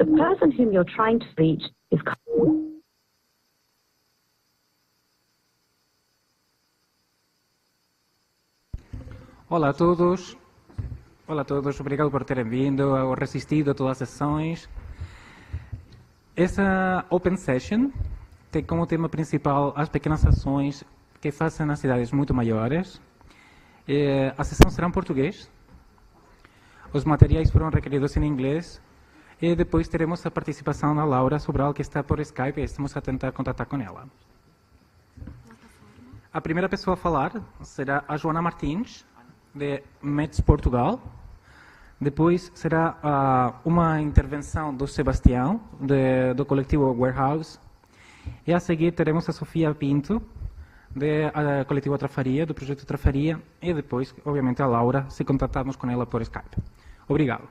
the person whom you're trying to reach is... Olá a todos. Olá a todos, obrigado por terem vindo ou resistido a todas as sessões. Essa Open Session tem como tema principal as pequenas ações que fazem nas cidades muito maiores. A sessão será em português. Os materiais foram requeridos em inglês. E depois teremos a participação da Laura Sobral, que está por Skype, e estamos a tentar contatar com ela. A primeira pessoa a falar será a Joana Martins, de MEDS Portugal. Depois será uma intervenção do Sebastião, do coletivo Warehouse. E a seguir teremos a Sofia Pinto, do coletivo Trafaria, do projeto Trafaria. E depois, obviamente, a Laura, se contatarmos com ela por Skype. Obrigado.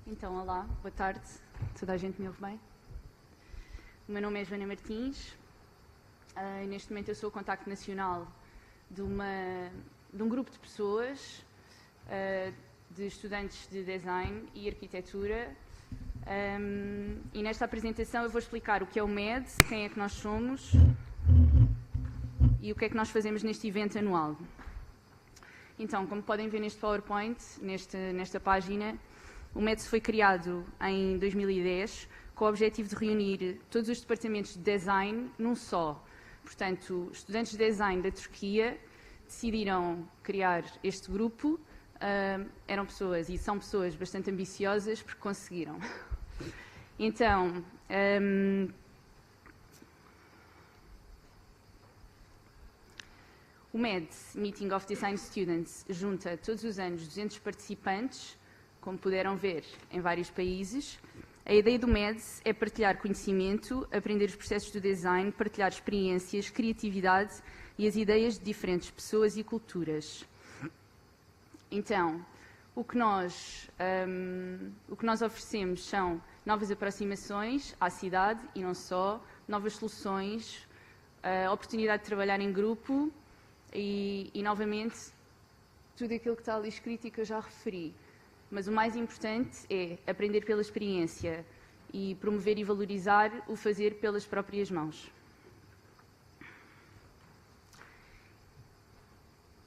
Então, olá, boa tarde, toda a gente me ouve bem? O meu nome é Joana Martins e neste momento eu sou o contacto nacional de um grupo de pessoas, de estudantes de design e arquitetura, e nesta apresentação eu vou explicar o que é o MEDS, quem é que nós somos e o que é que nós fazemos neste evento anual. Então, como podem ver neste PowerPoint, nesta página, o MEDS foi criado em 2010 com o objetivo de reunir todos os departamentos de design num só. Portanto, estudantes de design da Turquia decidiram criar este grupo. Eram pessoas, e são pessoas bastante ambiciosas, porque conseguiram. Então, o MEDS, Meeting of Design Students, junta todos os anos 200 participantes, como puderam ver, em vários países. A ideia do MEDS é partilhar conhecimento, aprender os processos do design, partilhar experiências, criatividade e as ideias de diferentes pessoas e culturas. Então, o que nós oferecemos são novas aproximações à cidade e não só, novas soluções, a oportunidade de trabalhar em grupo e novamente, tudo aquilo que está ali escrito e que eu já referi. Mas o mais importante é aprender pela experiência e promover e valorizar o fazer pelas próprias mãos.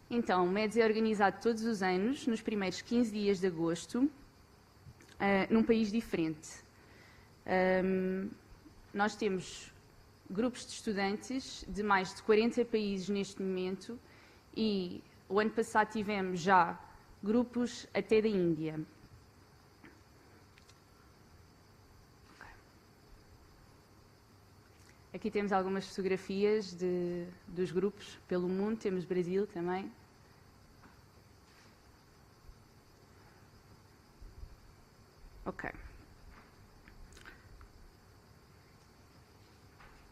Então, o MEDS é organizado todos os anos, nos primeiros 15 dias de agosto, num país diferente. Nós temos grupos de estudantes de mais de 40 países neste momento e o ano passado tivemos já grupos até da Índia. Aqui temos algumas fotografias dos grupos pelo mundo, temos Brasil também. Ok.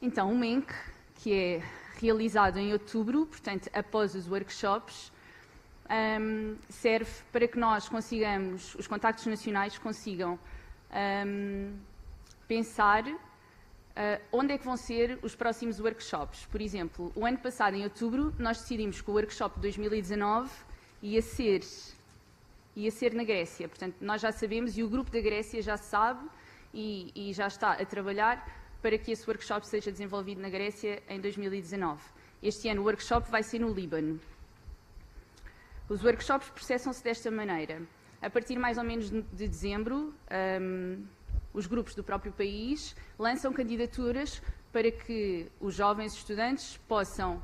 Então, o MENC, que é realizado em outubro, portanto, após os workshops, serve para que nós consigamos, os contactos nacionais consigam pensar onde é que vão ser os próximos workshops. Por exemplo, o ano passado, em outubro, nós decidimos que o workshop de 2019 ia ser na Grécia. Portanto, nós já sabemos e o grupo da Grécia já sabe e já está a trabalhar para que esse workshop seja desenvolvido na Grécia em 2019. Este ano o workshop vai ser no Líbano. Os workshops processam-se desta maneira. A partir mais ou menos de dezembro, os grupos do próprio país lançam candidaturas para que os jovens estudantes possam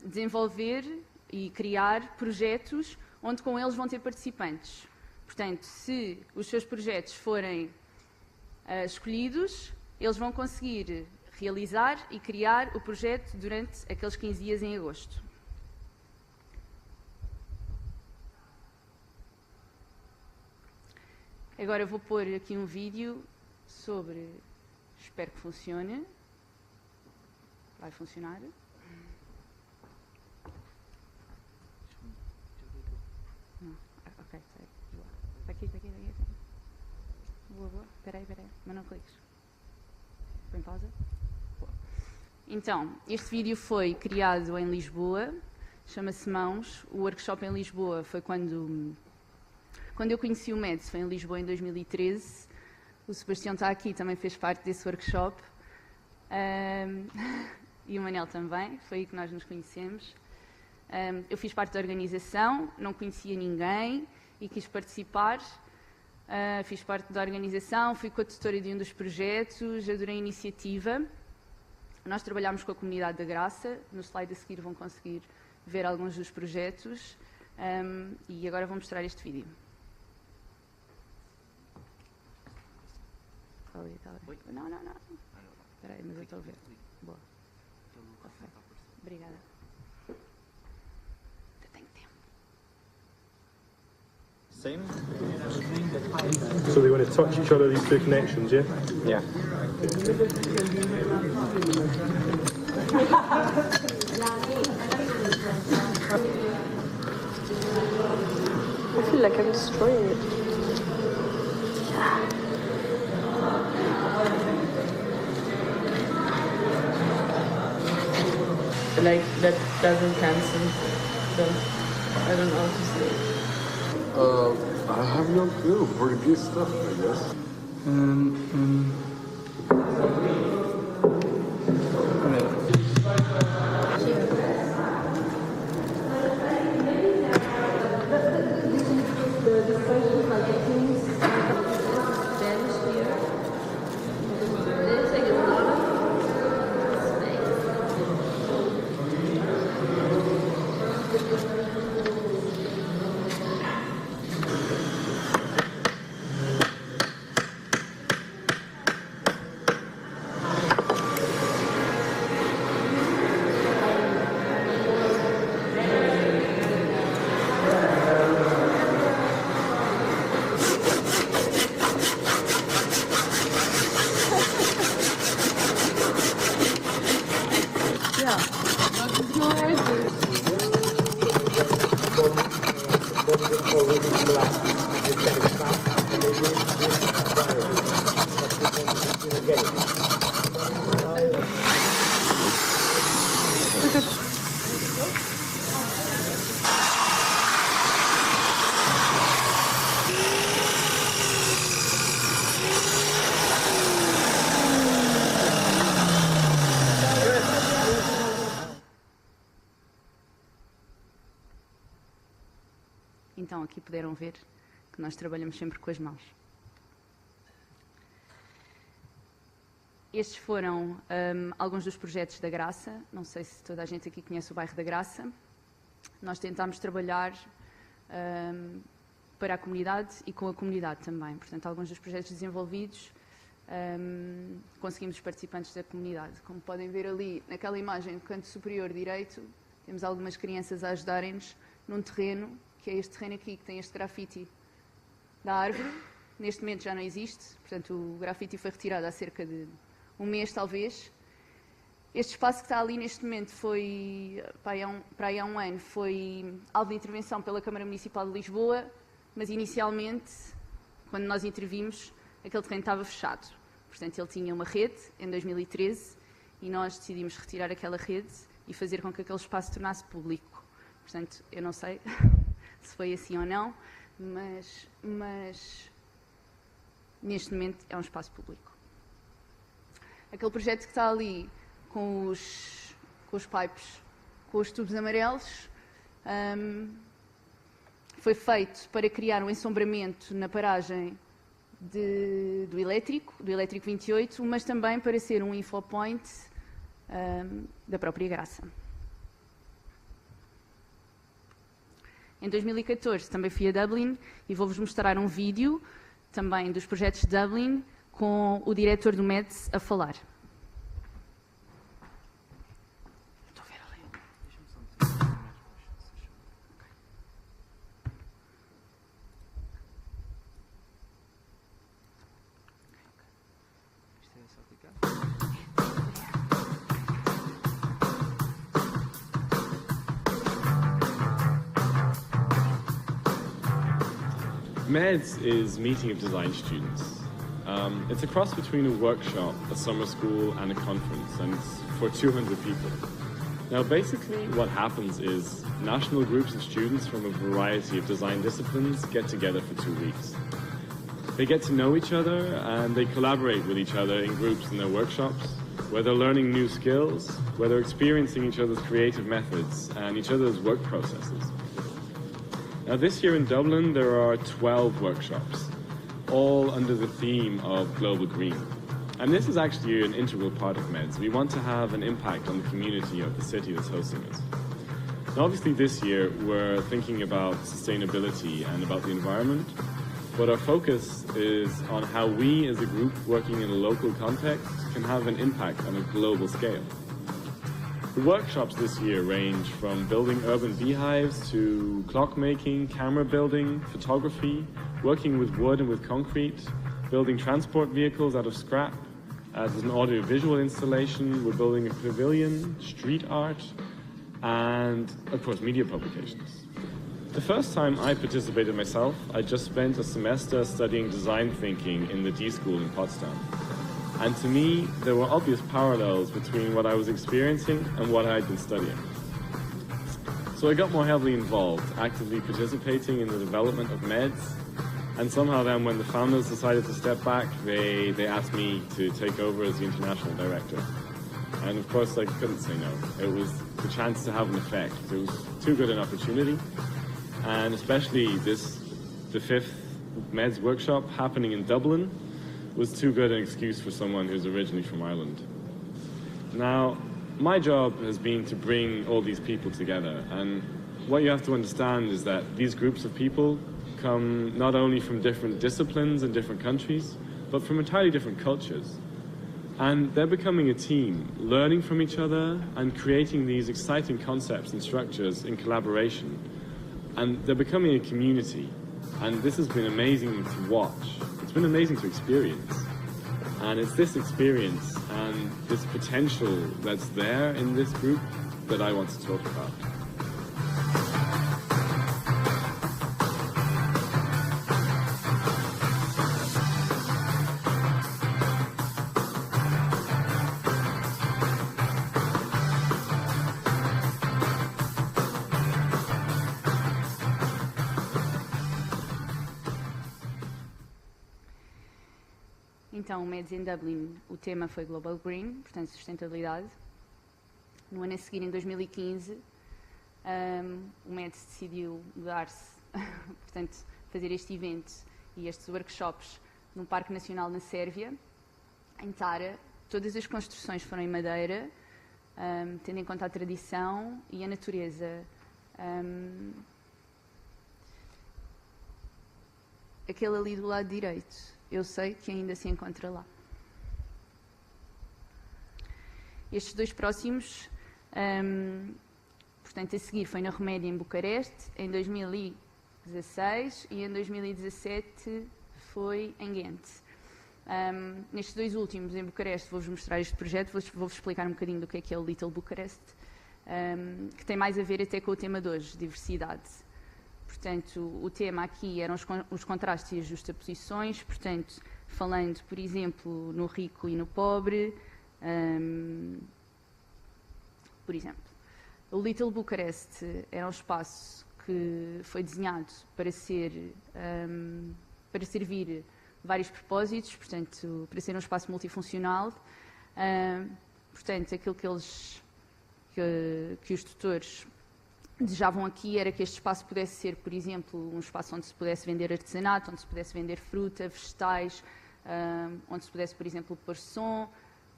desenvolver e criar projetos onde com eles vão ter participantes. Portanto, se os seus projetos forem escolhidos, eles vão conseguir realizar e criar o projeto durante aqueles 15 dias em agosto. Agora vou pôr aqui um vídeo sobre... Espero que funcione. Vai funcionar. Não. Ok, sei. Boa. Está aqui. Boa. Espera aí. Mas não cliques. Põe em pausa. Boa. Então, este vídeo foi criado em Lisboa. Chama-se Mãos. O workshop em Lisboa foi quando eu conheci o MEDS, foi em Lisboa em 2013. O Sebastião está aqui, também fez parte desse workshop. E o Manel também, foi aí que nós nos conhecemos. Eu fiz parte da organização, não conhecia ninguém e quis participar. Fiz parte da organização, fui co-tutora de um dos projetos, adorei a iniciativa. Nós trabalhámos com a comunidade da Graça, no slide a seguir vão conseguir ver alguns dos projetos. E agora vou mostrar este vídeo. Não. Espera aí, mas eu estou a ver. Boa. Okay. Obrigada. Eu tenho tempo. Same? So they want to touch each other, these two connections, yeah? Yeah. I feel like I'm destroying it. Like, that doesn't cancel the... I don't know how to say it. I have no clue. Portuguese stuff, I guess. Então, aqui puderam ver que nós trabalhamos sempre com as mãos. Estes foram alguns dos projetos da Graça. Não sei se toda a gente aqui conhece o bairro da Graça. Nós tentámos trabalhar para a comunidade e com a comunidade também. Portanto, alguns dos projetos desenvolvidos conseguimos os participantes da comunidade. Como podem ver ali, naquela imagem, no canto superior direito, temos algumas crianças a ajudarem-nos num terreno, que é este terreno aqui, que tem este grafite da árvore. Neste momento já não existe, portanto o grafite foi retirado há cerca de um mês, talvez. Este espaço que está ali neste momento foi, para aí há um ano, foi alvo de intervenção pela Câmara Municipal de Lisboa, mas inicialmente, quando nós intervimos, aquele terreno estava fechado. Portanto, ele tinha uma rede, em 2013, e nós decidimos retirar aquela rede e fazer com que aquele espaço se tornasse público. Portanto, eu não sei se foi assim ou não, mas neste momento é um espaço público. Aquele projeto que está ali com os pipes, com os tubos amarelos, foi feito para criar um ensombramento na paragem do elétrico 28, mas também para ser um infopoint da própria Graça. Em 2014 também fui a Dublin e vou-vos mostrar um vídeo também dos projetos de Dublin com o diretor do MEDS a falar. MEDS is Meeting of Design Students. It's a cross between a workshop, a summer school, and a conference, and it's for 200 people. Now, basically, what happens is national groups of students from a variety of design disciplines get together for 2 weeks. They get to know each other, and they collaborate with each other in groups in their workshops, where they're learning new skills, where they're experiencing each other's creative methods and each other's work processes. Now, this year in Dublin, there are 12 workshops, all under the theme of Global Green. And this is actually an integral part of MEDS. We want to have an impact on the community of the city that's hosting us. Now, obviously this year we're thinking about sustainability and about the environment, but our focus is on how we as a group working in a local context can have an impact on a global scale. The workshops this year range from building urban beehives to clockmaking, camera building, photography, working with wood and with concrete, building transport vehicles out of scrap. There's an audio-visual installation, we're building a pavilion, street art, and of course media publications. The first time I participated myself, I just spent a semester studying design thinking in the D School in Potsdam. And to me, there were obvious parallels between what I was experiencing and what I had been studying. So I got more heavily involved, actively participating in the development of MEDS, and somehow then when the founders decided to step back, they asked me to take over as the international director. And of course I couldn't say no. It was the chance to have an effect. It was too good an opportunity, and especially the 5th MEDS workshop happening in Dublin was too good an excuse for someone who's originally from Ireland. Now, my job has been to bring all these people together, and what you have to understand is that these groups of people come not only from different disciplines and different countries, but from entirely different cultures. And they're becoming a team, learning from each other and creating these exciting concepts and structures in collaboration. And they're becoming a community, and this has been amazing to watch. It's been amazing to experience, and it's this experience and this potential that's there in this group that I want to talk about. Então, o MEDS em Dublin, o tema foi Global Green, portanto, sustentabilidade. No ano a seguir, em 2015, o MEDS decidiu mudar-se, portanto, fazer este evento e estes workshops num Parque Nacional na Sérvia, em Tara. Todas as construções foram em madeira, tendo em conta a tradição e a natureza. Aquele ali do lado direito, eu sei que ainda se encontra lá. Estes dois próximos, portanto, a seguir foi na Roménia, em Bucareste, em 2016, e em 2017 foi em Ghent. Nestes dois últimos, em Bucareste, vou-vos mostrar este projeto, vou-vos explicar um bocadinho do que é o Little Bucarest, que tem mais a ver até com o tema de hoje, diversidade. Portanto, o tema aqui eram os contrastes e as justaposições, portanto, falando, por exemplo, no rico e no pobre. Por exemplo, o Little Bucarest era um espaço que foi desenhado para servir vários propósitos, portanto, para ser um espaço multifuncional. Portanto, aquilo que os tutores desejavam aqui era que este espaço pudesse ser, por exemplo, um espaço onde se pudesse vender artesanato, onde se pudesse vender fruta, vegetais, onde se pudesse, por exemplo, pôr som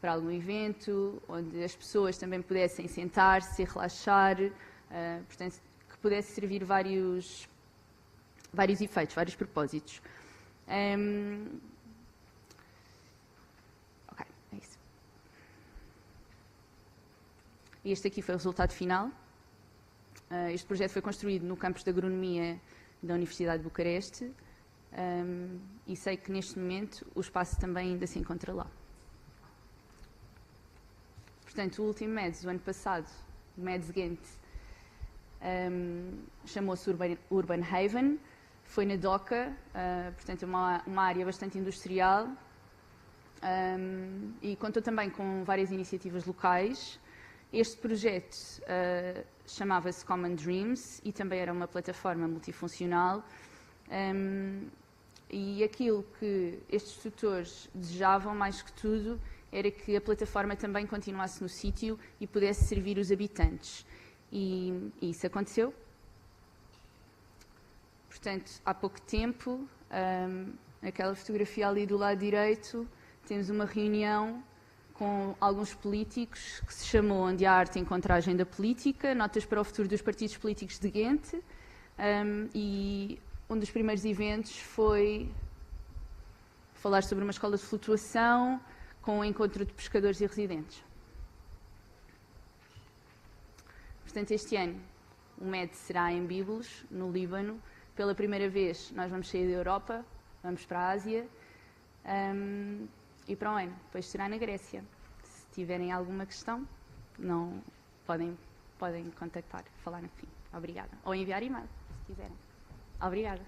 para algum evento, onde as pessoas também pudessem sentar-se e relaxar, portanto, que pudesse servir vários efeitos, vários propósitos. Ok, é isso. E este aqui foi o resultado final. Este projeto foi construído no campus de Agronomia da Universidade de Bucareste e sei que neste momento o espaço também ainda se encontra lá. Portanto, o último MEDS, o ano passado, o MEDS Ghent, chamou-se Urban Haven, foi na DOCA, portanto, uma área bastante industrial, e contou também com várias iniciativas locais. Este projeto chamava-se Common Dreams e também era uma plataforma multifuncional, e aquilo que estes tutores desejavam, mais que tudo, era que a plataforma também continuasse no sítio e pudesse servir os habitantes. E isso aconteceu. Portanto, há pouco tempo, naquela fotografia ali do lado direito, temos uma reunião com alguns políticos que se chamou Onde a Arte encontra a Agenda Política, Notas para o Futuro dos Partidos Políticos de Ghent, e um dos primeiros eventos foi falar sobre uma escola de flutuação com o encontro de pescadores e residentes. Portanto, este ano o MED será em Biblos, no Líbano. Pela primeira vez nós vamos sair da Europa, vamos para a Ásia, e para o ano depois será na Grécia. Se tiverem alguma questão, não podem contactar, falar no fim. Obrigada. Ou enviar e-mail, se quiserem. Obrigada.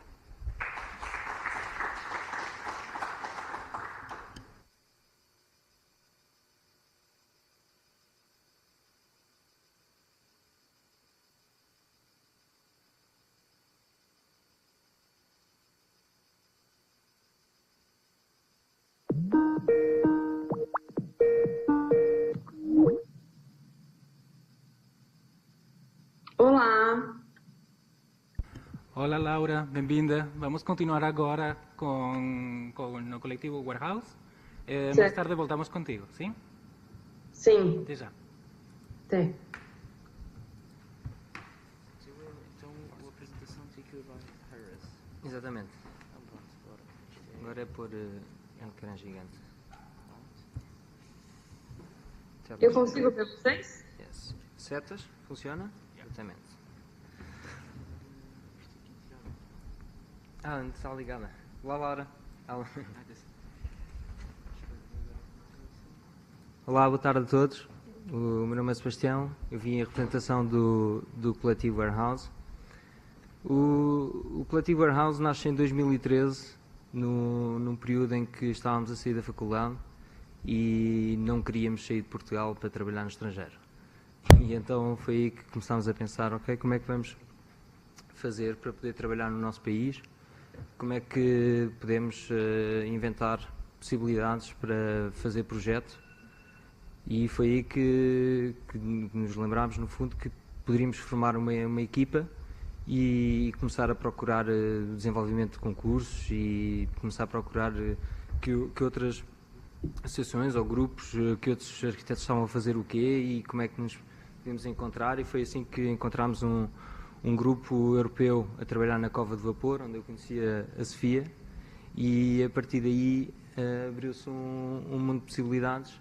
Olá! Olá, Laura, bem-vinda. Vamos continuar agora com o coletivo Warehouse. Mais tarde voltamos contigo, sim? Sim. Até já. Até. Então, a apresentação tem que levar Harris. Exatamente. Agora é por ecrã gigante. Eu consigo ver vocês? Yes. Setas? Funciona? Exatamente. Está ligada. Olá, Laura. Olá, boa tarde a todos. O meu nome é Sebastião. Eu vim em representação do coletivo Warehouse. O coletivo Warehouse nasce em 2013, num período em que estávamos a sair da faculdade e não queríamos sair de Portugal para trabalhar no estrangeiro. E então foi aí que começámos a pensar, ok, como é que vamos fazer para poder trabalhar no nosso país? Como é que podemos inventar possibilidades para fazer projeto? E foi aí que nos lembrámos, no fundo, que poderíamos formar uma equipa e começar a procurar desenvolvimento de concursos e começar a procurar que outras associações ou grupos, que outros arquitetos estavam a fazer o quê e como é que nos podemos encontrar. E foi assim que encontramos um grupo europeu a trabalhar na Cova de Vapor, onde eu conhecia a Sofia, e a partir daí abriu-se um mundo de possibilidades.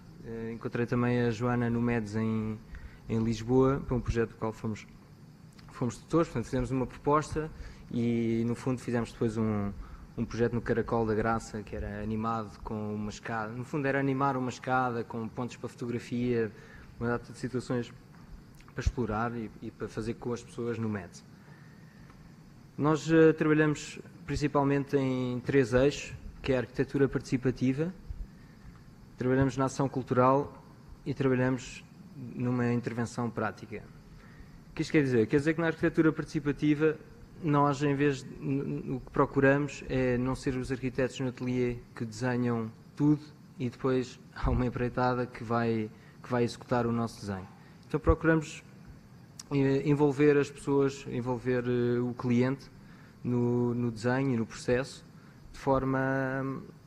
Encontrei também a Joana no MEDS em Lisboa, para um projeto do qual fomos tutores. Portanto, fizemos uma proposta e no fundo fizemos depois um projeto no Caracol da Graça, que era animado com uma escada. No fundo era animar uma escada com pontos para fotografia, uma data de situações para explorar e para fazer com as pessoas no MED. Nós trabalhamos principalmente em 3 eixos, que é a arquitetura participativa, trabalhamos na ação cultural e trabalhamos numa intervenção prática. O que isto quer dizer? Quer dizer que na arquitetura participativa nós, em vez de, o que procuramos é não ser os arquitetos no ateliê que desenham tudo e depois há uma empreitada que vai executar o nosso desenho. Então procuramos envolver as pessoas, envolver o cliente no desenho e no processo, de forma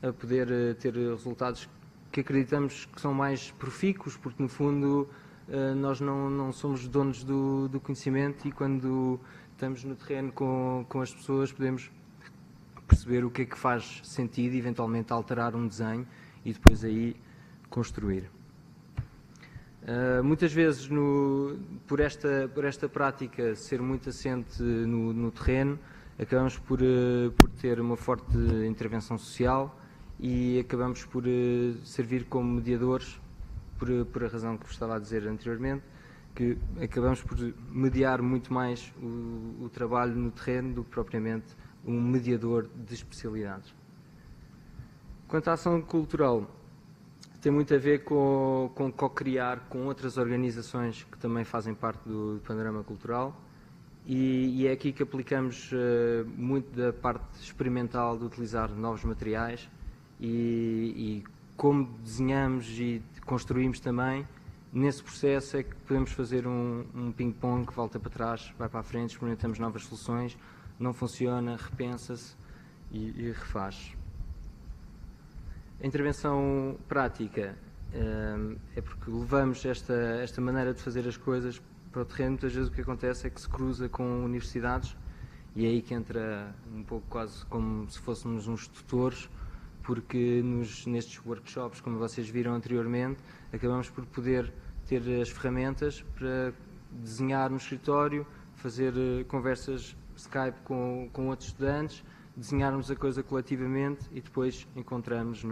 a poder ter resultados que acreditamos que são mais profícuos, porque no fundo nós não somos donos do conhecimento e quando estamos no terreno com as pessoas podemos perceber o que é que faz sentido, eventualmente alterar um desenho e depois aí construir. Muitas vezes, por esta prática ser muito assente no terreno, acabamos por ter uma forte intervenção social e acabamos por servir como mediadores por a razão que vos estava a dizer anteriormente, que acabamos por mediar muito mais o trabalho no terreno do que propriamente um mediador de especialidades. Quanto à ação cultural, tem muito a ver com co-criar com outras organizações que também fazem parte do panorama cultural, e é aqui que aplicamos muito da parte experimental de utilizar novos materiais e como desenhamos e construímos também. Nesse processo é que podemos fazer um ping-pong que volta para trás, vai para a frente, experimentamos novas soluções, não funciona, repensa-se e refaz. A intervenção prática é porque levamos esta maneira de fazer as coisas para o terreno. Muitas vezes o que acontece é que se cruza com universidades, e é aí que entra um pouco quase como se fôssemos uns tutores, porque nestes workshops, como vocês viram anteriormente, acabamos por poder ter as ferramentas para desenhar no escritório, fazer conversas Skype com outros estudantes, desenharmos a coisa coletivamente e depois encontramos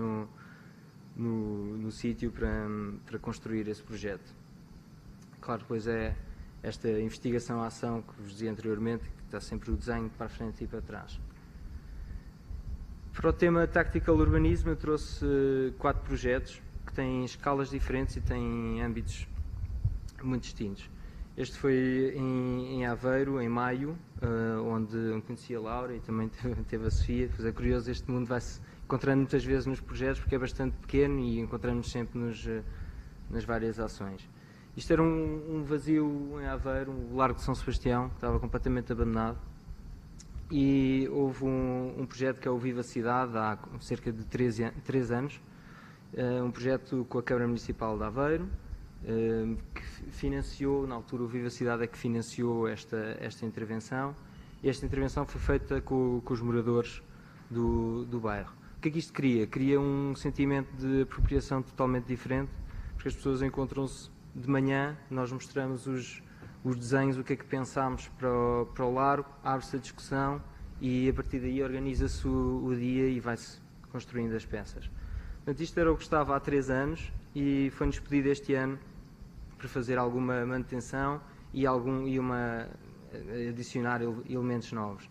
no sítio para construir esse projeto. Claro, depois é esta investigação-ação que vos dizia anteriormente, que está sempre o desenho para a frente e para trás. Para o tema Tactical Urbanismo, eu trouxe 4 projetos que têm escalas diferentes e têm âmbitos muito distintos. Este foi em Aveiro, em maio, onde conheci a Laura e também teve a Sofia. Pois é curioso, este mundo vai-se encontrando muitas vezes nos projetos porque é bastante pequeno e encontramos sempre nas várias ações. Isto era um vazio em Aveiro, o Largo de São Sebastião, que estava completamente abandonado. E houve um projeto que é o Viva Cidade, há cerca de 3 anos, um projeto com a Câmara Municipal de Aveiro, que financiou, na altura o Viva Cidade é que financiou esta intervenção, e esta intervenção foi feita com os moradores do bairro. O que é que isto cria? Cria um sentimento de apropriação totalmente diferente, porque as pessoas encontram-se de manhã, nós mostramos os desenhos, o que é que pensámos para o largo, abre-se a discussão e a partir daí organiza-se o dia e vai-se construindo as peças. Portanto, isto era o que estava há 3 anos e foi-nos pedido este ano para fazer alguma manutenção e adicionar elementos novos.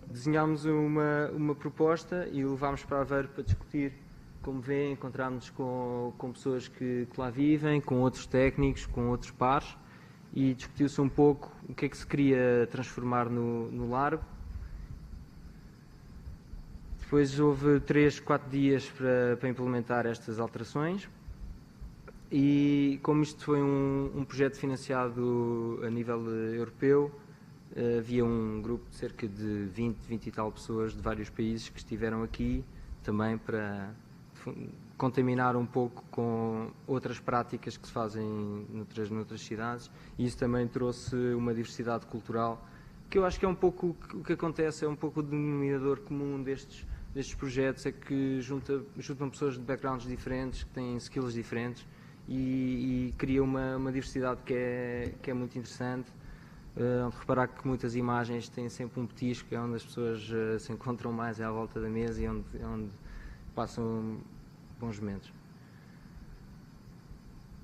Desenhámos uma proposta e levámos para Aveiro para discutir. Como vêem, encontrámos-nos com pessoas que lá vivem, com outros técnicos, com outros pares, e discutiu-se um pouco o que é que se queria transformar no largo. Depois houve 3, 4 dias para implementar estas alterações, e como isto foi um projeto financiado a nível europeu, havia um grupo de cerca de 20 e tal pessoas de vários países que estiveram aqui também para contaminar um pouco com outras práticas que se fazem noutras cidades, e isso também trouxe uma diversidade cultural, que eu acho que é um pouco o que acontece, é um pouco o denominador comum destes projetos, é que juntam pessoas de backgrounds diferentes, que têm skills diferentes, e cria uma diversidade que é muito interessante. Reparar que muitas imagens têm sempre um petisco, é onde as pessoas se encontram mais, é à volta da mesa e onde passam bons momentos.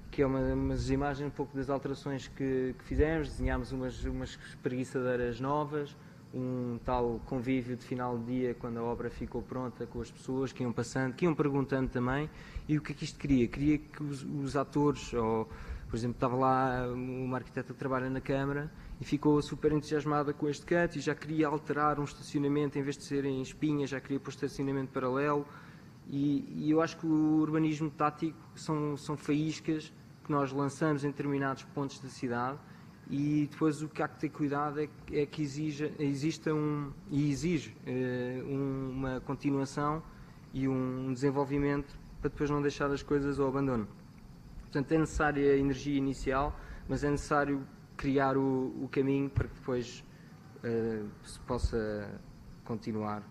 Aqui é umas imagens um pouco das alterações que fizemos. Desenhámos umas espreguiçadeiras novas, um tal convívio de final de dia quando a obra ficou pronta, com as pessoas que iam passando, que iam perguntando também. E o que é que isto queria? Queria que os atores, ou, por exemplo, estava lá uma arquiteta que trabalha na Câmara e ficou super entusiasmada com este canto e já queria alterar um estacionamento, em vez de serem espinhas, já queria pôr estacionamento paralelo. E eu acho que o urbanismo tático são faíscas que nós lançamos em determinados pontos da cidade, e depois o que há que ter cuidado é que exige uma continuação e um desenvolvimento para depois não deixar as coisas ao abandono. Portanto, é necessária a energia inicial, mas é necessário criar o caminho para que depois se possa continuar.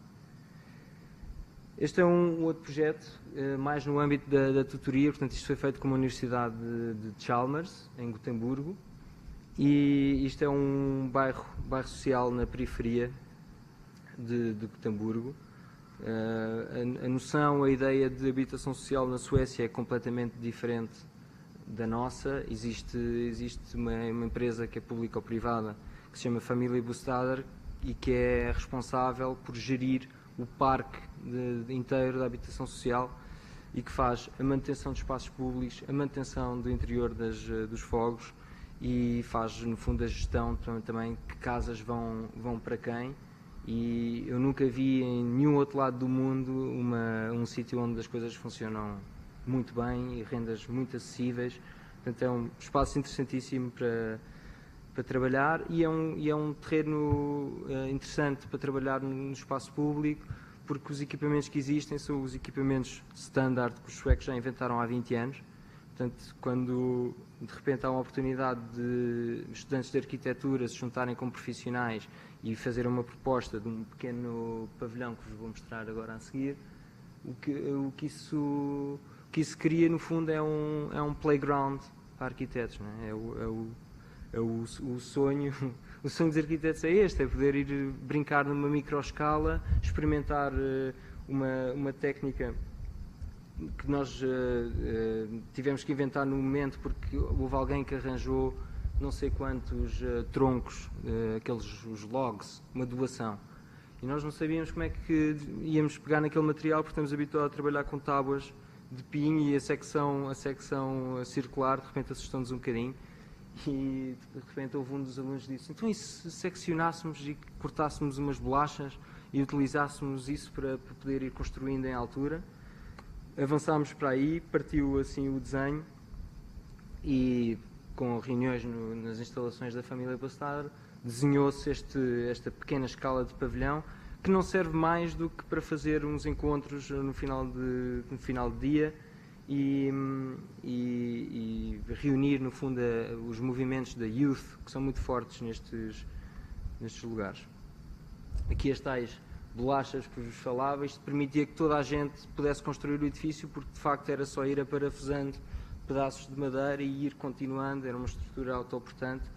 Este é um outro projeto, mais no âmbito da tutoria. Portanto, isto foi feito com a Universidade de Chalmers, em Gotemburgo, e isto é um bairro social na periferia de Gotemburgo. A noção, a ideia de habitação social na Suécia é completamente diferente da nossa, existe uma empresa que é pública ou privada que se chama Família Bostader e que é responsável por gerir o parque inteiro da habitação social e que faz a manutenção de espaços públicos, a manutenção do interior dos fogos e faz, no fundo, a gestão também que casas vão para quem. E eu nunca vi em nenhum outro lado do mundo um sítio onde as coisas funcionam muito bem e rendas muito acessíveis. Portanto, é um espaço interessantíssimo para trabalhar e é um terreno interessante para trabalhar no espaço público, porque os equipamentos que existem são os equipamentos standard que os suecos já inventaram há 20 anos. Portanto, quando de repente há uma oportunidade de estudantes de arquitetura se juntarem com profissionais e fazer uma proposta de um pequeno pavilhão que vos vou mostrar agora a seguir, o que isso cria, no fundo, é um playground para arquitetos, não é? O sonho dos arquitetos é este, é poder ir brincar numa microescala, experimentar uma técnica que nós tivemos que inventar no momento porque houve alguém que arranjou não sei quantos troncos, os logs, uma doação. E nós não sabíamos como é que íamos pegar naquele material porque estamos habituados a trabalhar com tábuas de pinho e a secção circular de repente assustou-nos um bocadinho. E de repente houve um dos alunos que disse: então e se seccionássemos e cortássemos umas bolachas e utilizássemos isso para poder ir construindo em altura? Avançámos para aí, partiu assim o desenho e com reuniões nas instalações da família Bostader desenhou-se esta pequena escala de pavilhão que não serve mais do que para fazer uns encontros no final de dia e reunir, no fundo, os movimentos da youth, que são muito fortes nestes lugares. Aqui as tais bolachas que vos falava, isto permitia que toda a gente pudesse construir o edifício, porque de facto era só ir aparafusando pedaços de madeira e ir continuando, era uma estrutura autoportante.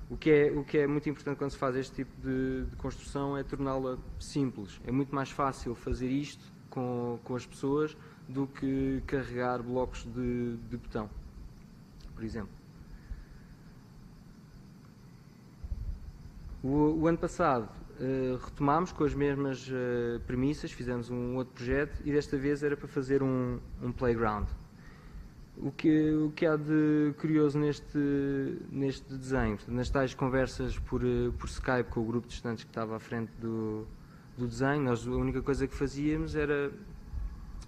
O que é muito importante quando se faz este tipo de construção é torná-la simples. É muito mais fácil fazer isto com as pessoas do que carregar blocos de betão, por exemplo. O ano passado retomámos com as mesmas premissas, fizemos um outro projeto e desta vez era para fazer um playground. O que há de curioso neste desenho, nas tais conversas por Skype com o grupo de estudantes que estava à frente do desenho, nós a única coisa que fazíamos era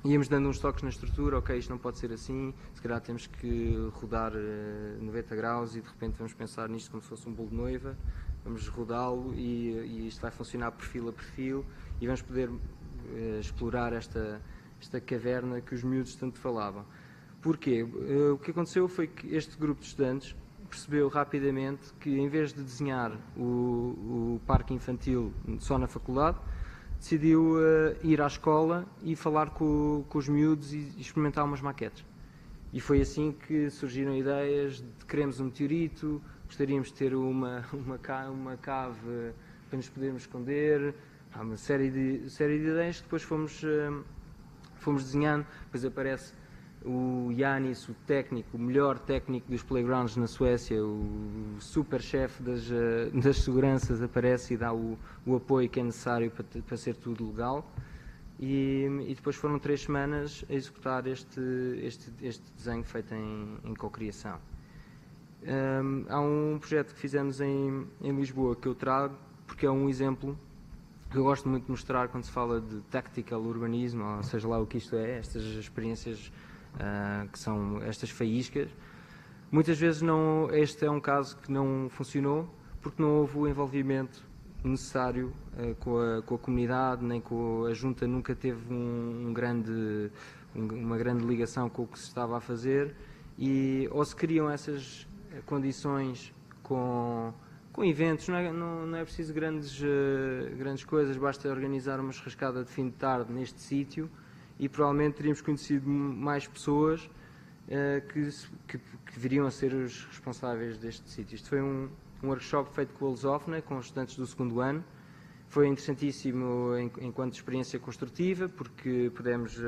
íamos dando uns toques na estrutura, ok, isto não pode ser assim, se calhar temos que rodar 90 graus e de repente vamos pensar nisto como se fosse um bolo de noiva, vamos rodá-lo e isto vai funcionar perfil a perfil e vamos poder explorar esta caverna que os miúdos tanto falavam. Porquê? O que aconteceu foi que este grupo de estudantes percebeu rapidamente que em vez de desenhar o parque infantil só na faculdade, decidiu ir à escola e falar com os miúdos e experimentar umas maquetes. E foi assim que surgiram ideias de queremos um meteorito, gostaríamos de ter uma cave para nos podermos esconder, uma série de ideias que depois fomos desenhando. Depois aparece o Janis, o melhor técnico dos playgrounds na Suécia, o super chefe das seguranças, aparece e dá o apoio que é necessário para ser tudo legal. E depois foram 3 semanas a executar este desenho feito em cocriação. Há um projeto que fizemos em Lisboa que eu trago porque é um exemplo que eu gosto muito de mostrar quando se fala de tactical urbanismo, ou seja lá o que isto é, estas experiências que são estas faíscas. Muitas vezes este é um caso que não funcionou porque não houve o envolvimento necessário com a comunidade, nem com a junta, nunca teve uma grande ligação com o que se estava a fazer ou se criam essas condições com eventos, não é preciso grandes coisas, basta organizar uma churrascada de fim de tarde neste sítio e provavelmente teríamos conhecido mais pessoas que viriam a ser os responsáveis deste sítio. Isto foi um workshop feito com a Lusófona, com os estudantes do 2º ano. Foi interessantíssimo enquanto experiência construtiva, porque pudemos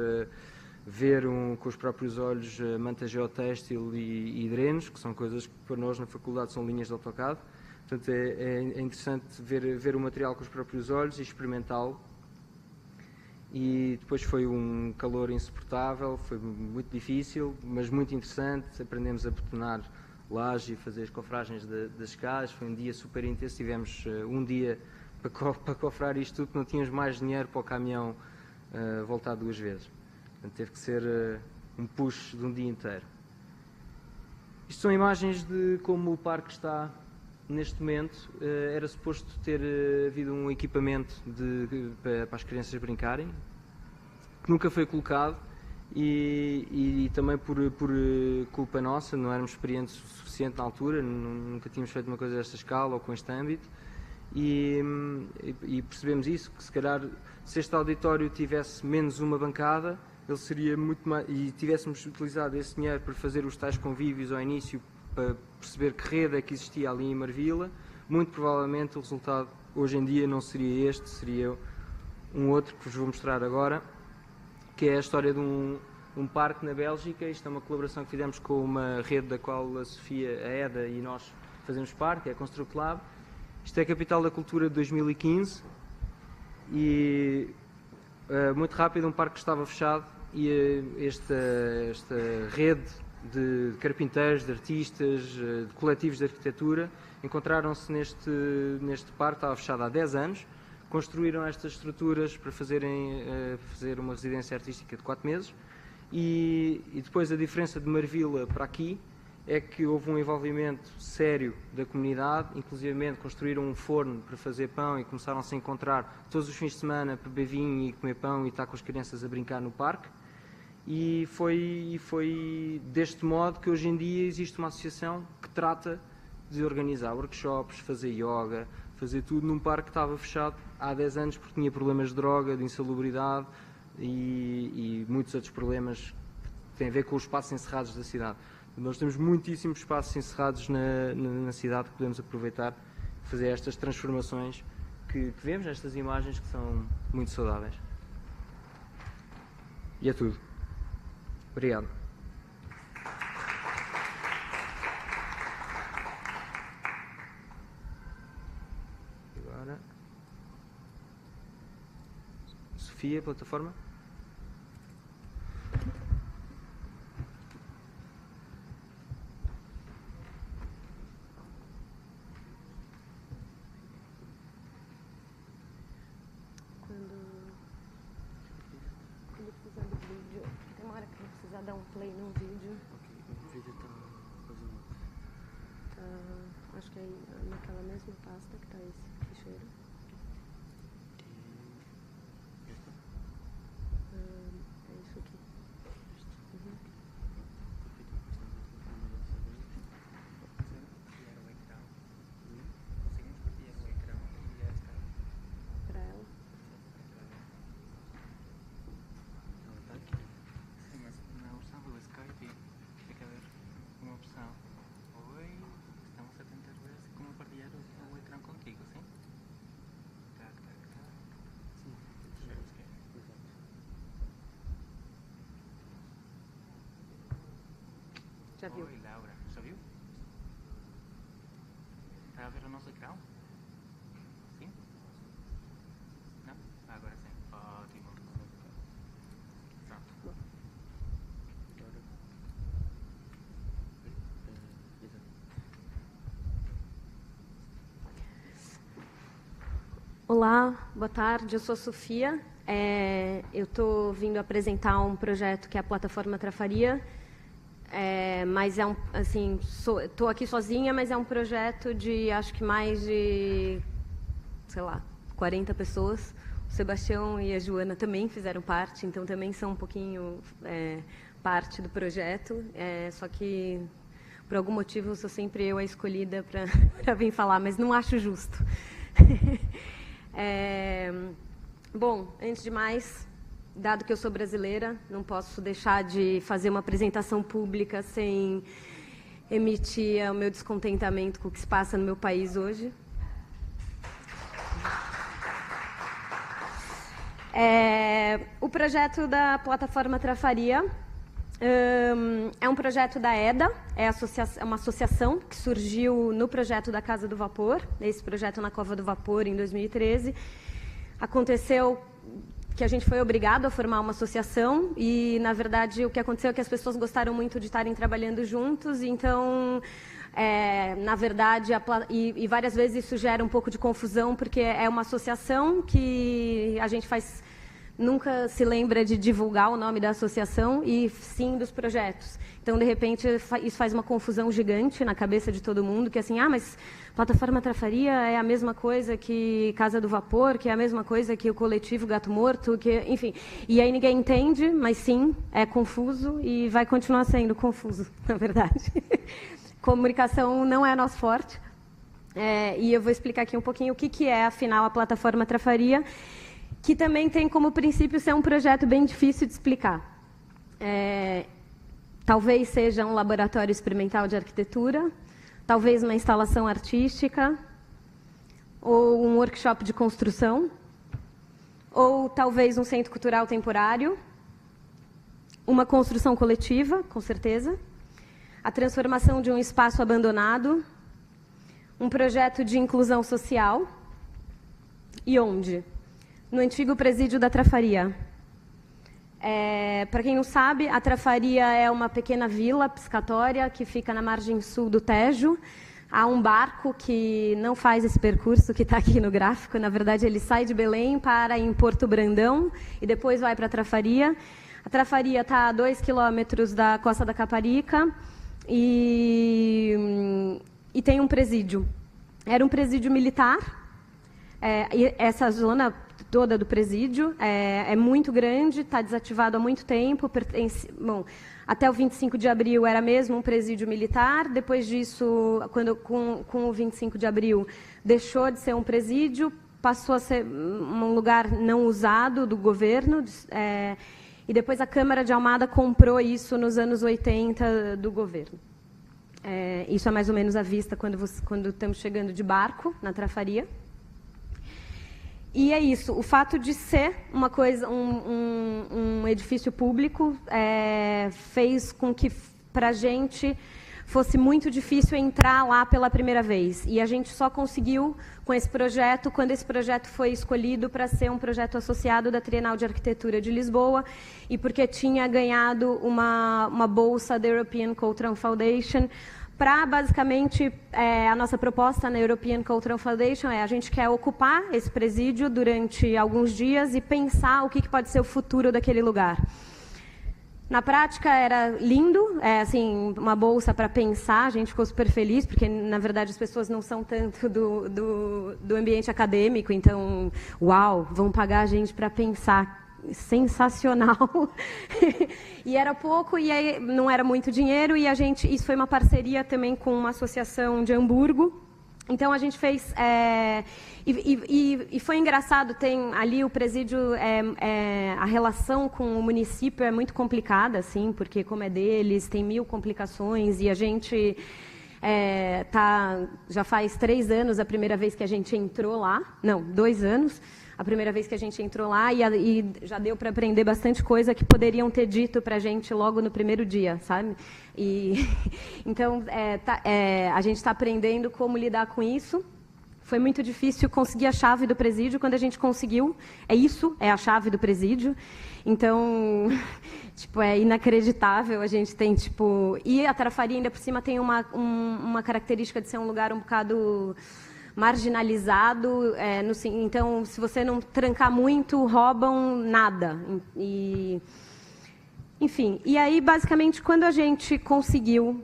ver com os próprios olhos manta geotextil e drenos, que são coisas que para nós na faculdade são linhas de AutoCAD. Portanto, é interessante ver o material com os próprios olhos e experimentá-lo. E depois foi um calor insuportável, foi muito difícil, mas muito interessante. Aprendemos a betonar laje e fazer as cofragens das escadas. Foi um dia super intenso, tivemos um dia para cofrar isto tudo, não tínhamos mais dinheiro para o caminhão voltar 2 vezes. Portanto, teve que ser um push de um dia inteiro. Isto são imagens de como o parque está neste momento. Era suposto ter havido um equipamento para as crianças brincarem, que nunca foi colocado, e também por culpa nossa, não éramos experientes o suficiente na altura, nunca tínhamos feito uma coisa desta escala ou com este âmbito, e percebemos isso, que se calhar se este auditório tivesse menos uma bancada, ele seria muito mais, e tivéssemos utilizado esse dinheiro para fazer os tais convívios ao início, para perceber que rede é que existia ali em Marvila, muito provavelmente o resultado hoje em dia não seria este, seria um outro que vos vou mostrar agora, que é a história de um parque na Bélgica. Isto é uma colaboração que fizemos com uma rede da qual a Sofia, a Eda e nós fazemos parte, é a Construct Lab. Isto é a Capital da Cultura de 2015 e muito rápido um parque que estava fechado e esta rede de carpinteiros, de artistas, de coletivos de arquitetura encontraram-se neste parque, estava fechado há 10 anos, construíram estas estruturas para fazer uma residência artística de 4 meses e depois a diferença de Marvila para aqui é que houve um envolvimento sério da comunidade, inclusivamente construíram um forno para fazer pão e começaram a se encontrar todos os fins de semana para beber vinho e comer pão e estar com as crianças a brincar no parque. E foi deste modo que hoje em dia existe uma associação que trata de organizar workshops, fazer yoga, fazer tudo num parque que estava fechado há 10 anos porque tinha problemas de droga, de insalubridade e muitos outros problemas que têm a ver com os espaços encerrados da cidade. Nós temos muitíssimos espaços encerrados na cidade que podemos aproveitar e fazer estas transformações que vemos, estas imagens que são muito saudáveis. E é tudo. Obrigado. Agora, Sofia, plataforma. Quando precisar do vídeo, tem uma hora que ele precisa dar um play num vídeo. O vídeo está fazendo. Acho que é naquela mesma pasta que está esse ficheiro. É isso aqui. Para ela. Sim, mas na opção do Skype fica a ver uma opção. Oi, estamos a tentar ver como partilhar o ecrã contigo, sim? Tac, tac, tac. Sim, Já viu? Oi, Laura, já viu? Está a ver o nosso ecrã? Sim? Não? Agora sim. Ótimo. Pronto. Olá, boa tarde, eu sou a Sofia. Eu estou vindo apresentar um projeto que é a Plataforma Trafaria, mas é assim, estou aqui sozinha, mas é um projeto de, acho que mais de, sei lá, 40 pessoas. O Sebastião e a Joana também fizeram parte, então também são um pouquinho parte do projeto, só que por algum motivo sou sempre eu a escolhida para vir falar, mas não acho justo. Bom, antes de mais, dado que eu sou brasileira, não posso deixar de fazer uma apresentação pública sem emitir o meu descontentamento com o que se passa no meu país hoje. O projeto da plataforma Trafaria é um projeto da EDA, é uma associação que surgiu no projeto da Casa do Vapor, esse projeto na Cova do Vapor, em 2013. Aconteceu que a gente foi obrigado a formar uma associação e, na verdade, o que aconteceu é que as pessoas gostaram muito de estarem trabalhando juntos, então, na verdade, e várias vezes isso gera um pouco de confusão, porque é uma associação que a gente nunca se lembra de divulgar o nome da associação e sim dos projetos. Então, de repente, isso faz uma confusão gigante na cabeça de todo mundo, que é assim, mas plataforma Trafaria é a mesma coisa que Casa do Vapor, que é a mesma coisa que o coletivo Gato Morto, enfim. E aí ninguém entende, mas sim, é confuso e vai continuar sendo confuso, na verdade. Comunicação não é nosso forte. E eu vou explicar aqui um pouquinho o que é, afinal, a plataforma Trafaria, que também tem como princípio ser um projeto bem difícil de explicar. Talvez seja um laboratório experimental de arquitetura, talvez uma instalação artística, ou um workshop de construção, ou talvez um centro cultural temporário, uma construção coletiva, com certeza, a transformação de um espaço abandonado, um projeto de inclusão social. E onde? No antigo presídio da Trafaria. Para quem não sabe, a Trafaria é uma pequena vila piscatória que fica na margem sul do Tejo. Há um barco que não faz esse percurso que está aqui no gráfico. Na verdade, ele sai de Belém, para em Porto Brandão e depois vai para a Trafaria. A Trafaria está a 2 quilômetros da Costa da Caparica e tem um presídio. Era um presídio militar. E essa zona toda do presídio é muito grande, está desativado há muito tempo. Até o 25 de abril era mesmo um presídio militar. Depois disso, com o 25 de abril, deixou de ser um presídio, passou a ser um lugar não usado do governo. E depois a Câmara de Almada comprou isso nos anos 80 do governo. Isso é mais ou menos à vista quando estamos chegando de barco na Trafaria. E é isso, o fato de ser uma coisa, um edifício público fez com que, para a gente, fosse muito difícil entrar lá pela primeira vez. E a gente só conseguiu com esse projeto, quando esse projeto foi escolhido para ser um projeto associado da Trienal de Arquitetura de Lisboa, e porque tinha ganhado uma bolsa da European Cultural Foundation, para, basicamente, a nossa proposta na European Cultural Foundation a gente quer ocupar esse presídio durante alguns dias e pensar o que pode ser o futuro daquele lugar. Na prática, era lindo, assim, uma bolsa para pensar, a gente ficou super feliz, porque, na verdade, as pessoas não são tanto do ambiente acadêmico, então, uau, vão pagar a gente para pensar. Sensacional. E era pouco, e aí não era muito dinheiro, e isso foi uma parceria também com uma associação de Hamburgo. Então a gente fez e foi engraçado, tem ali o presídio, a relação com o município é muito complicada, assim, porque como é deles, tem 1000 complicações, e a gente já faz 3 anos a primeira vez que a gente entrou lá, não, 2 anos, a primeira vez que a gente entrou lá, e já deu para aprender bastante coisa que poderiam ter dito para a gente logo no primeiro dia, sabe? Então, a gente está aprendendo como lidar com isso. Foi muito difícil conseguir a chave do presídio. Quando a gente conseguiu, é a chave do presídio. Então, é inacreditável. A gente tem, E a Trafaria, ainda por cima, tem uma característica de ser um lugar um bocado marginalizado, então, se você não trancar muito, roubam nada. Enfim, e aí, basicamente, quando a gente conseguiu,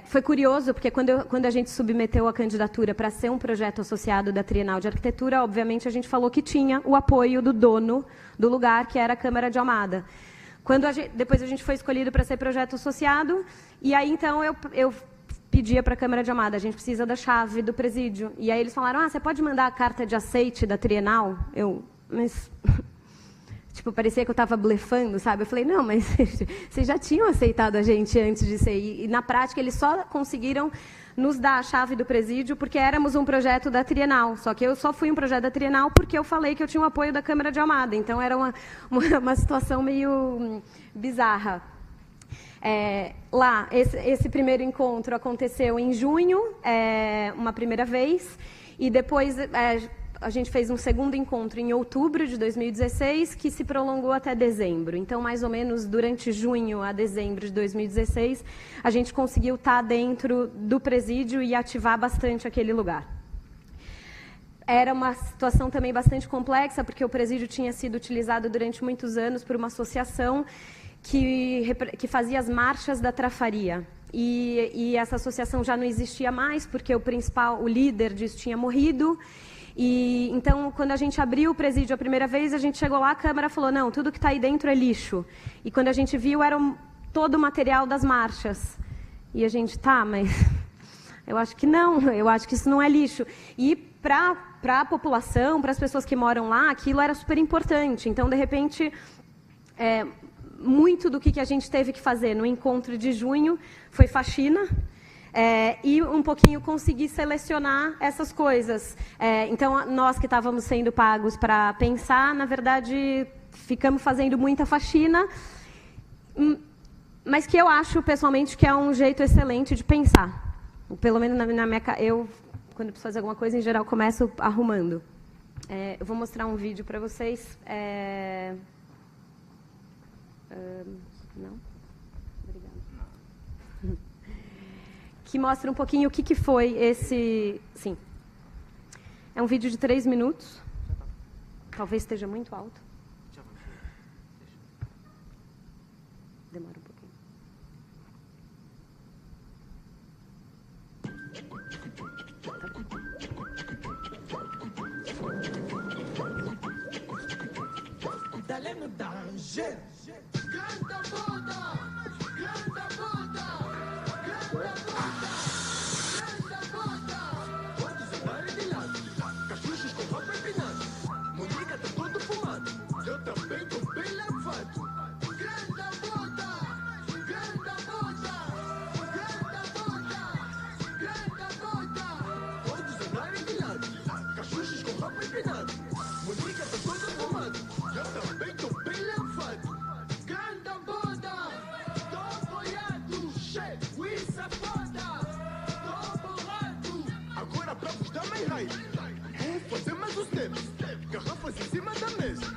foi curioso, porque quando a gente submeteu a candidatura para ser um projeto associado da Trienal de Arquitetura, obviamente, a gente falou que tinha o apoio do dono do lugar, que era a Câmara de Almada. Depois a gente foi escolhido para ser projeto associado, e aí, então, eu pedia para a Câmara de Almada, a gente precisa da chave do presídio. E aí eles falaram, você pode mandar a carta de aceite da Trienal? Mas Tipo, parecia que eu estava blefando, sabe? Eu falei, não, mas vocês já tinham aceitado a gente antes de ser. E na prática, eles só conseguiram nos dar a chave do presídio porque éramos um projeto da Trienal. Só que eu só fui um projeto da Trienal porque eu falei que eu tinha o apoio da Câmara de Almada. Então, era uma situação meio bizarra. Lá, esse primeiro encontro aconteceu em junho, uma primeira vez, e depois a gente fez um segundo encontro em outubro de 2016, que se prolongou até dezembro. Então, mais ou menos, durante junho a dezembro de 2016, a gente conseguiu estar dentro do presídio e ativar bastante aquele lugar. Era uma situação também bastante complexa, porque o presídio tinha sido utilizado durante muitos anos por uma associação que fazia as marchas da Trafaria. E essa associação já não existia mais, porque o líder disso tinha morrido. E então, quando a gente abriu o presídio a primeira vez, a gente chegou lá, a Câmara falou, não, tudo que está aí dentro é lixo. E quando a gente viu, era todo o material das marchas. E a gente, tá, mas eu acho que não, eu acho que isso não é lixo. E para a população, para as pessoas que moram lá, aquilo era super importante. Então, de repente, muito do que a gente teve que fazer no encontro de junho foi faxina, e um pouquinho conseguir selecionar essas coisas. Então, nós que estávamos sendo pagos para pensar, na verdade, ficamos fazendo muita faxina, mas que eu acho, pessoalmente, que é um jeito excelente de pensar. Pelo menos na minha... Eu, quando preciso fazer alguma coisa, em geral, começo arrumando. Eu vou mostrar um vídeo para vocês. Não? Obrigada. Que mostra um pouquinho o que foi esse... Sim. É um vídeo de 3 minutos. Talvez esteja muito alto. Demora um pouquinho. Dale no danger. Grande puta! Grande puta! Grande puta! Grande puta! Todos andarem de lado, cachuchos com roupa empinada, Monica tá todo fumado, eu também tô bem lavado. Grande puta! Grande puta! Grande puta! Grande puta! Todos andarem de lado, cachuchos com roupa empinada, Monica tá todo fumado, eu também tô bem lavado. Grande puta! Tô apoiado, chefe, isso é foda! Tô bolado! Agora pra vos dar mais raiva, vou fazer mais os tempos. Garrafas em cima da mesa,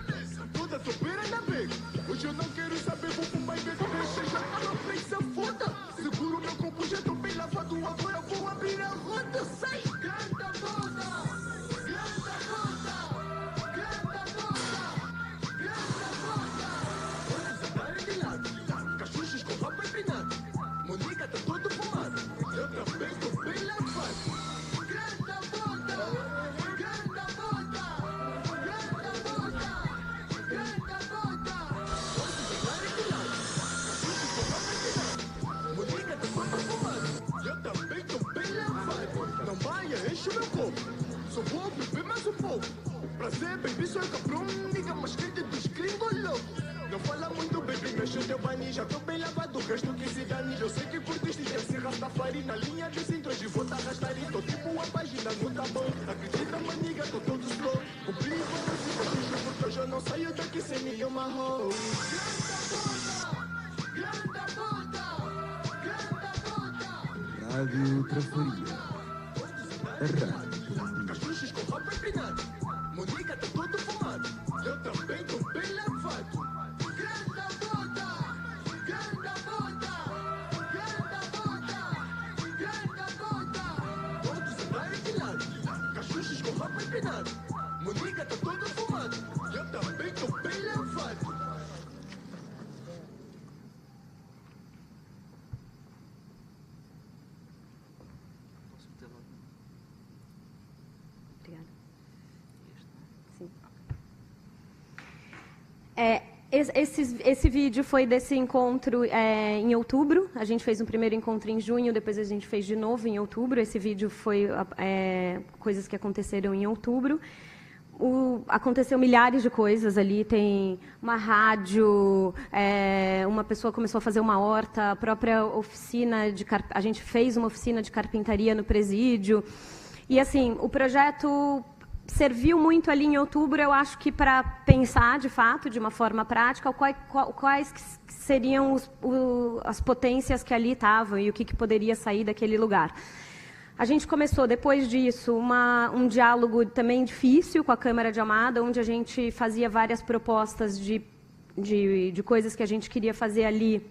toda topeira na beca. Hoje eu não quero saber, vou fumar e ver se deixa já tá na frente, foda. Seguro meu combo, já tô bem lavado, agora vou abrir a roda, sai! Grande puta! Grande puta! Grande puta! Grande puta! Todos andarem de lado, cachuchos com roupa empinada, Monica tá todo fumado, eu também tô bem lavado. Grande puta! Grande puta! Grande puta! Grande puta! Todos andarem de lado, cachuchos com roupa empinada, Monica tá todo fumado, eu também tô bem lavado. Não baia, enche o meu copo, só vou beber mais um pouco. Prazer, baby, sou cabrão, nigga mais quente dos gringos loucos. Não fala muito, baby, mexe o teu bani, já tô bem lavado, o resto que se dane. Eu sei que curtiste, já se rastafari na linha de cinto, hoje vou tá arrastar e tô tipo a página, não tá bom. Acredita, maniga, tô todo slow. Cumpri com o bicho, porque hoje eu não saio daqui sem nenhuma hoe. Grande puta! Grande puta! Rádio Trafaria. A rádio. Cachuchos com roupa empinada, Monica tá todo fumado, eu também tô bem lavado. Grande puta! Grande puta! Grande puta! Grande puta! Todos andarem de lado, cachuchos com roupa empinada, Monica tá todo fumado, eu também tô bem lavado. Obrigada. Sim. Esse vídeo foi desse encontro em outubro. A gente fez um primeiro encontro em junho, depois a gente fez de novo em outubro. Esse vídeo foi coisas que aconteceram em outubro. aconteceu milhares de coisas ali, tem uma rádio, uma pessoa começou a fazer uma horta, a própria oficina a gente fez uma oficina de carpintaria no presídio. E assim, o projeto serviu muito ali em outubro, eu acho que para pensar, de fato, de uma forma prática, quais seriam as potências que ali estavam e o que poderia sair daquele lugar. A gente começou, depois disso, um diálogo também difícil com a Câmara de Almada, onde a gente fazia várias propostas de coisas que a gente queria fazer ali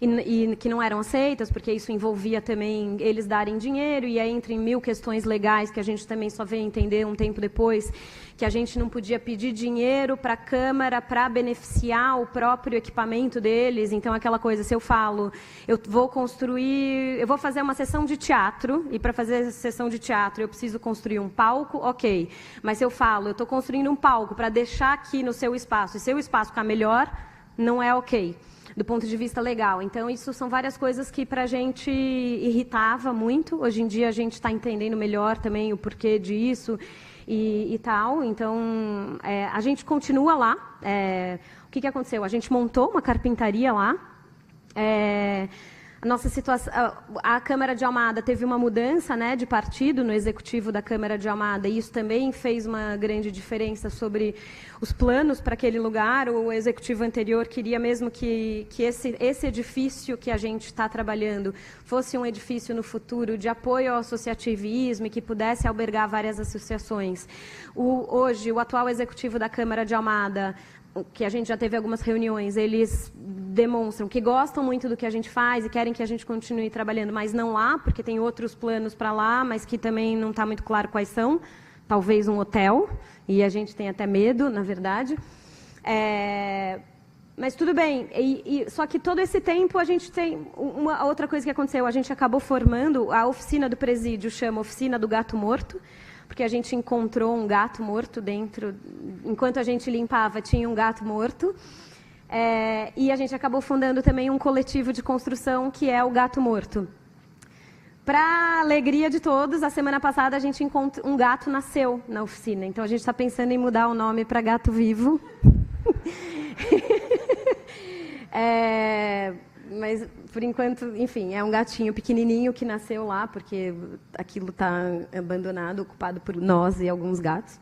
e que não eram aceitas, porque isso envolvia também eles darem dinheiro, e aí entra em 1000 questões legais que a gente também só veio entender um tempo depois, que a gente não podia pedir dinheiro para a Câmara para beneficiar o próprio equipamento deles. Então, aquela coisa, se eu falo, eu vou fazer uma sessão de teatro, e para fazer essa sessão de teatro eu preciso construir um palco, ok. Mas se eu falo, eu estou construindo um palco para deixar aqui no seu espaço, e seu espaço ficar melhor, não é ok, do ponto de vista legal. Então, isso são várias coisas que para a gente irritava muito. Hoje em dia, a gente está entendendo melhor também o porquê disso e tal. Então, a gente continua lá. O que aconteceu? A gente montou uma carpintaria lá. A nossa situação, a Câmara de Almada teve uma mudança, né, de partido no executivo da Câmara de Almada, e isso também fez uma grande diferença sobre os planos para aquele lugar. O executivo anterior queria mesmo que esse edifício que a gente está trabalhando fosse um edifício no futuro de apoio ao associativismo e que pudesse albergar várias associações. Hoje, o atual executivo da Câmara de Almada, que a gente já teve algumas reuniões, eles demonstram que gostam muito do que a gente faz e querem que a gente continue trabalhando, mas não lá, porque tem outros planos para lá, mas que também não está muito claro quais são. Talvez um hotel, e a gente tem até medo, na verdade. Mas tudo bem, só que todo esse tempo a gente tem uma outra coisa que aconteceu. A gente acabou formando, a oficina do presídio chama Oficina do Gato Morto, porque a gente encontrou um gato morto dentro. Enquanto a gente limpava, tinha um gato morto. E a gente acabou fundando também um coletivo de construção, que é o Gato Morto. Para alegria de todos, a semana passada um gato nasceu na oficina. Então, a gente está pensando em mudar o nome para Gato Vivo. Mas, por enquanto, enfim, é um gatinho pequenininho que nasceu lá, porque aquilo está abandonado, ocupado por nós e alguns gatos.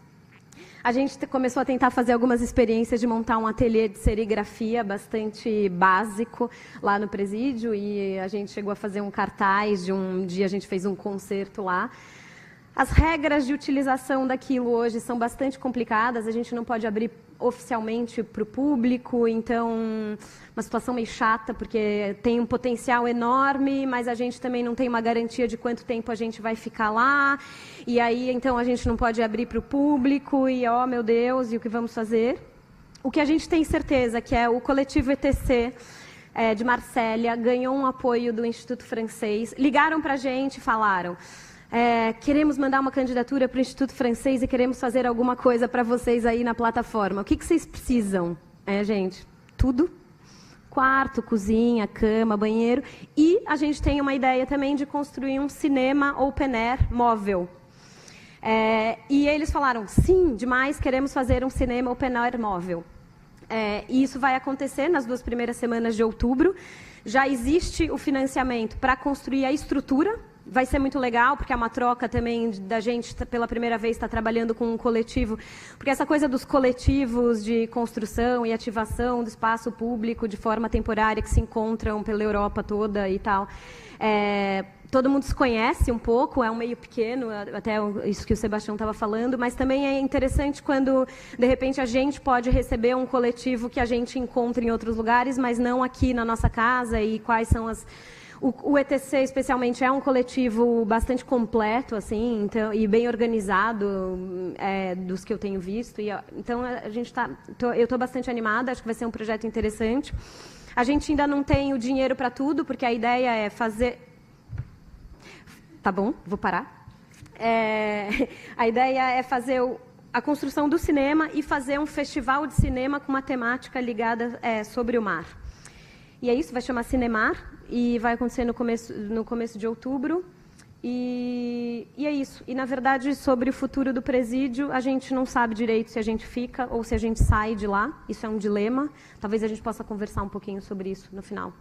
A gente começou a tentar fazer algumas experiências de montar um ateliê de serigrafia bastante básico lá no presídio, e a gente chegou a fazer um cartaz de um dia, a gente fez um concerto lá. As regras de utilização daquilo hoje são bastante complicadas, a gente não pode abrir oficialmente para o público, então uma situação meio chata, porque tem um potencial enorme, mas a gente também não tem uma garantia de quanto tempo a gente vai ficar lá, e aí então a gente não pode abrir para o público, e oh meu Deus, e o que vamos fazer? O que a gente tem certeza que é o coletivo ETC de Marsella ganhou um apoio do Instituto Francês, ligaram para a gente e falaram: queremos mandar uma candidatura para o Instituto Francês e queremos fazer alguma coisa para vocês aí na plataforma. O que vocês precisam? Gente, tudo. Quarto, cozinha, cama, banheiro. E a gente tem uma ideia também de construir um cinema open air móvel. E eles falaram: sim, demais, queremos fazer um cinema open air móvel. E isso vai acontecer nas 2 primeiras semanas de outubro. Já existe o financiamento para construir a estrutura. Vai ser muito legal, porque é uma troca também da gente, pela primeira vez, estar trabalhando com um coletivo. Porque essa coisa dos coletivos de construção e ativação do espaço público de forma temporária, que se encontram pela Europa toda e tal, todo mundo se conhece um pouco, é um meio pequeno, até isso que o Sebastião estava falando, mas também é interessante quando, de repente, a gente pode receber um coletivo que a gente encontra em outros lugares, mas não aqui na nossa casa, e quais são as... O ETC, especialmente, é um coletivo bastante completo, assim, então, e bem organizado, dos que eu tenho visto. Então, eu estou bastante animada, acho que vai ser um projeto interessante. A gente ainda não tem o dinheiro para tudo, porque a ideia é fazer... Tá bom, vou parar. A ideia é fazer a construção do cinema e fazer um festival de cinema com uma temática ligada sobre o mar. E é isso, vai chamar Cinemar, e vai acontecer no começo de outubro. E é isso. E, na verdade, sobre o futuro do presídio, a gente não sabe direito se a gente fica ou se a gente sai de lá. Isso é um dilema. Talvez a gente possa conversar um pouquinho sobre isso no final.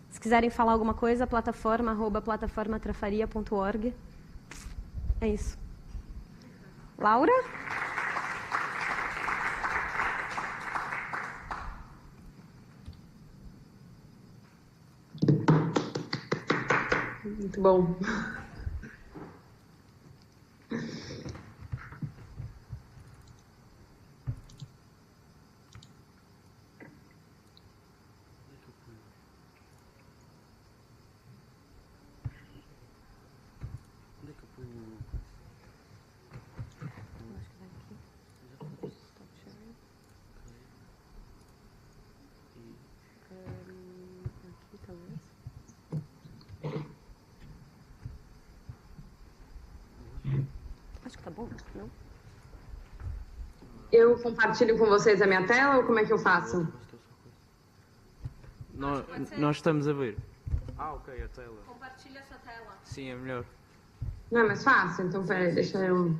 Se quiserem falar alguma coisa, plataforma@plataformatrafaria.org. É isso. Laura? Muito bom. Acho que tá bom, não? Eu compartilho com vocês a minha tela ou como é que eu faço? Nós estamos a ver. Ok, a tela. Compartilha a sua tela. Sim, é melhor. Não é mais fácil? Então, peraí, deixa eu...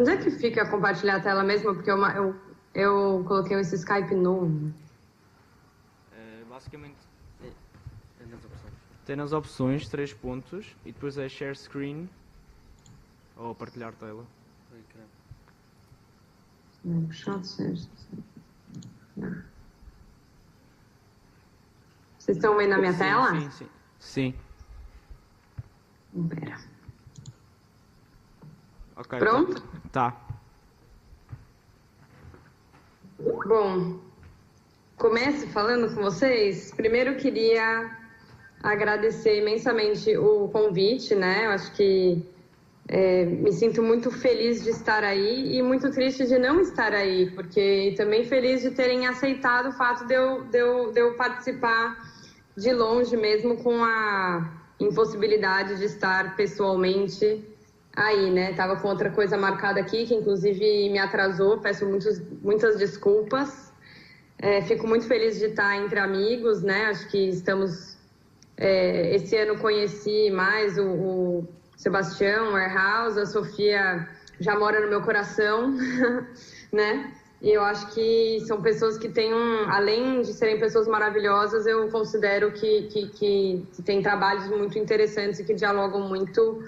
Onde é que fica compartilhar a tela mesmo? Porque eu coloquei esse Skype novo. Basicamente, tem nas opções 3 pontos e depois é Share Screen ou partilhar tela. Vocês estão vendo a minha tela? Sim. Pera. Ok. Pronto? Tá. Bom, começo falando com vocês. Primeiro queria agradecer imensamente o convite, né? Eu acho que me sinto muito feliz de estar aí e muito triste de não estar aí, porque também feliz de terem aceitado o fato de eu participar de longe, mesmo com a impossibilidade de estar pessoalmente aí, né? Tava com outra coisa marcada aqui, que inclusive me atrasou, peço muitas desculpas. Fico muito feliz de estar entre amigos, né? Acho que estamos... esse ano conheci mais o Sebastião, o Airhouse, a Sofia já mora no meu coração, né? E eu acho que são pessoas que têm além de serem pessoas maravilhosas, eu considero que têm trabalhos muito interessantes e que dialogam muito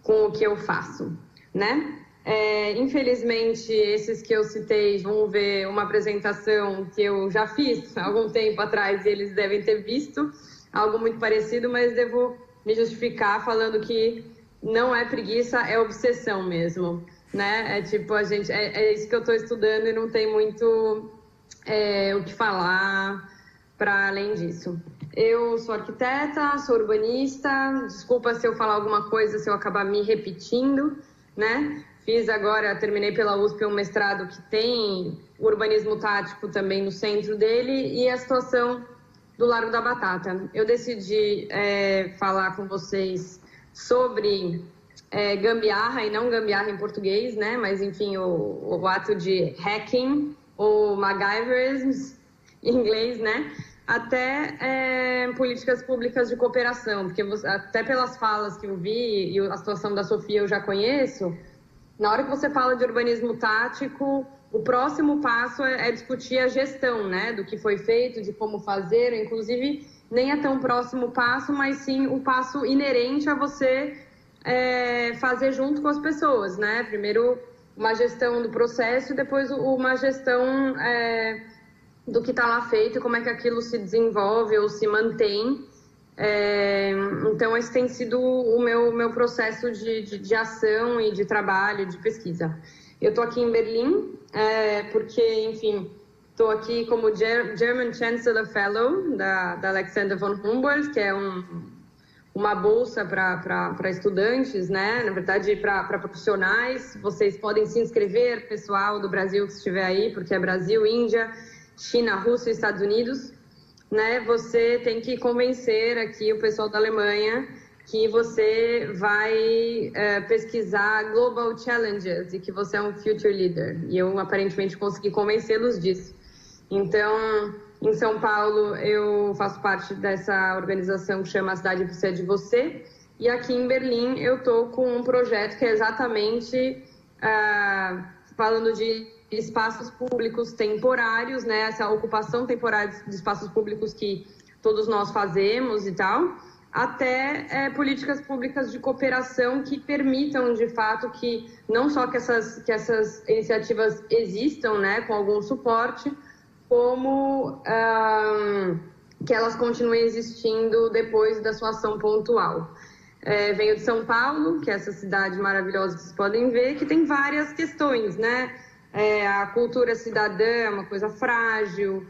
com o que eu faço, né? Infelizmente, esses que eu citei vão ver uma apresentação que eu já fiz há algum tempo atrás e eles devem ter visto algo muito parecido, mas devo me justificar falando que não é preguiça, é obsessão mesmo, né? Tipo, é isso que eu estou estudando e não tem muito o que falar para além disso. Eu sou arquiteta, sou urbanista, desculpa se eu falar alguma coisa, se eu acabar me repetindo, né? Terminei pela USP um mestrado que tem urbanismo tático também no centro dele e a situação do Largo da Batata. Eu decidi falar com vocês sobre gambiarra e não gambiarra em português, né? Mas, enfim, o ato de hacking ou MacGyverism em inglês, né? Até políticas públicas de cooperação, porque até pelas falas que eu vi e a situação da Sofia eu já conheço, na hora que você fala de urbanismo tático, o próximo passo é discutir a gestão, né? Do que foi feito, de como fazer, inclusive nem é tão próximo passo, mas sim o passo inerente a você fazer junto com as pessoas, né? Primeiro uma gestão do processo e depois uma gestão do que está lá feito, como é que aquilo se desenvolve ou se mantém. Então esse tem sido o meu processo de ação e de trabalho, de pesquisa. Eu estou aqui em Berlim, porque, enfim, estou aqui como German Chancellor Fellow da Alexander von Humboldt, que é uma bolsa para estudantes, né? Na verdade, para profissionais. Vocês podem se inscrever, pessoal do Brasil que estiver aí, porque é Brasil, Índia, China, Rússia e Estados Unidos. né, você tem que convencer aqui o pessoal da Alemanha que você vai pesquisar Global Challenges e que você é um future leader. E eu, aparentemente, consegui convencê-los disso. Então, em São Paulo, eu faço parte dessa organização que chama A Cidade Precisa de Você. E aqui em Berlim, eu estou com um projeto que é exatamente falando de espaços públicos temporários, né? Essa ocupação temporária de espaços públicos que todos nós fazemos e tal, até políticas públicas de cooperação que permitam, de fato, que não só que essas iniciativas existam, né, com algum suporte, como que elas continuem existindo depois da sua ação pontual. Venho de São Paulo, que é essa cidade maravilhosa que vocês podem ver, que tem várias questões, né? A cultura cidadã é uma coisa frágil,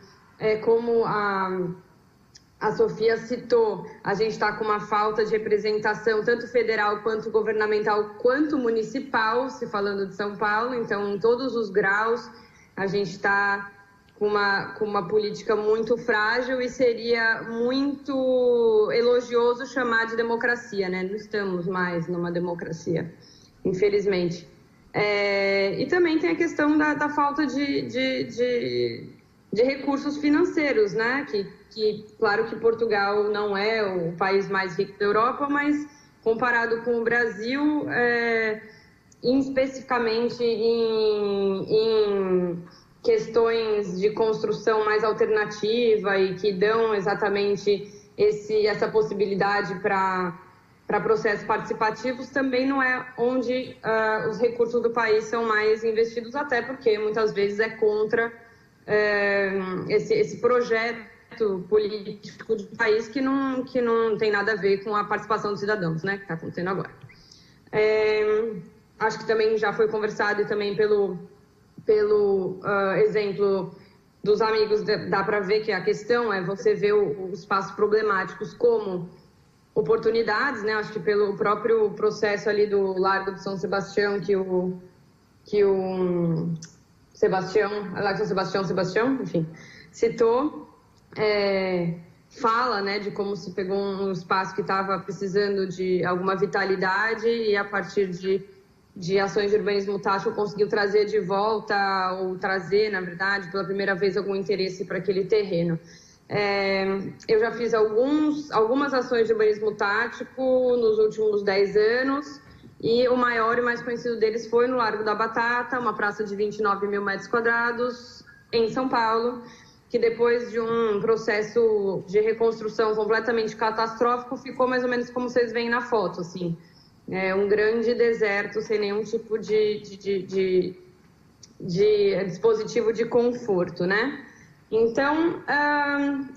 como a Sofia citou, a gente está com uma falta de representação, tanto federal, quanto governamental, quanto municipal, se falando de São Paulo. Então, em todos os graus, a gente está com uma política muito frágil e seria muito elogioso chamar de democracia, né? Não estamos mais numa democracia, infelizmente. E também tem a questão da falta de recursos financeiros, né? Que claro que Portugal não é o país mais rico da Europa, mas comparado com o Brasil, especificamente em questões de construção mais alternativa e que dão exatamente essa possibilidade para processos participativos, também não é onde os recursos do país são mais investidos, até porque muitas vezes é contra esse projeto político do país que não tem nada a ver com a participação dos cidadãos, né, que está acontecendo agora. Acho que também já foi conversado e também pelo exemplo dos amigos, dá para ver que a questão é você ver os espaços problemáticos como oportunidades, né? Acho que pelo próprio processo ali do Largo de São Sebastião, que o Sebastião, enfim, citou, fala, né, de como se pegou um espaço que estava precisando de alguma vitalidade e a partir de ações de urbanismo tático conseguiu trazer de volta, ou trazer, na verdade, pela primeira vez algum interesse para aquele terreno. Eu já fiz algumas ações de urbanismo tático nos últimos 10 anos e o maior e mais conhecido deles foi no Largo da Batata, uma praça de 29 mil metros quadrados em São Paulo, que depois de um processo de reconstrução completamente catastrófico ficou mais ou menos como vocês veem na foto, assim. Um grande deserto sem nenhum tipo de dispositivo de conforto, né? Então,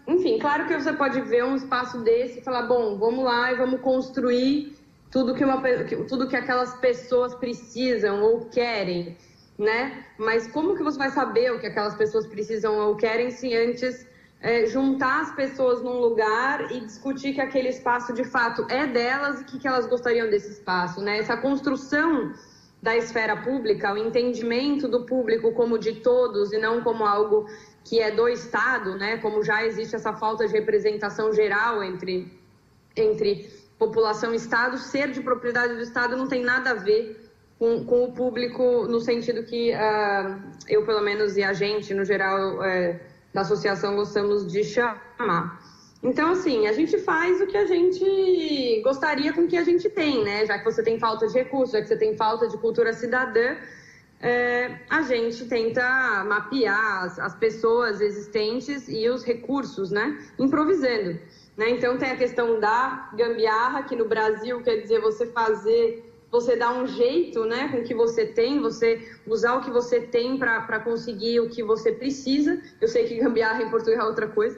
enfim, claro que você pode ver um espaço desse e falar, bom, vamos lá e vamos construir tudo que aquelas pessoas precisam ou querem, né? Mas como que você vai saber o que aquelas pessoas precisam ou querem se antes juntar as pessoas num lugar e discutir que aquele espaço de fato é delas e que elas gostariam desse espaço, né? Essa construção da esfera pública, o entendimento do público como de todos e não como algo que é do Estado, né? Como já existe essa falta de representação geral entre população e Estado, ser de propriedade do Estado não tem nada a ver com o público no sentido que eu, pelo menos, e a gente, no geral, da associação, gostamos de chamar. Então, assim, a gente faz o que a gente gostaria com o que a gente tem, né? Já que você tem falta de recursos, já que você tem falta de cultura cidadã, a gente tenta mapear as pessoas existentes e os recursos, né? Improvisando, né? Então, tem a questão da gambiarra, que no Brasil quer dizer você dar um jeito, né, com o que você tem, você usar o que você tem para conseguir o que você precisa. Eu sei que gambiarra em português é outra coisa,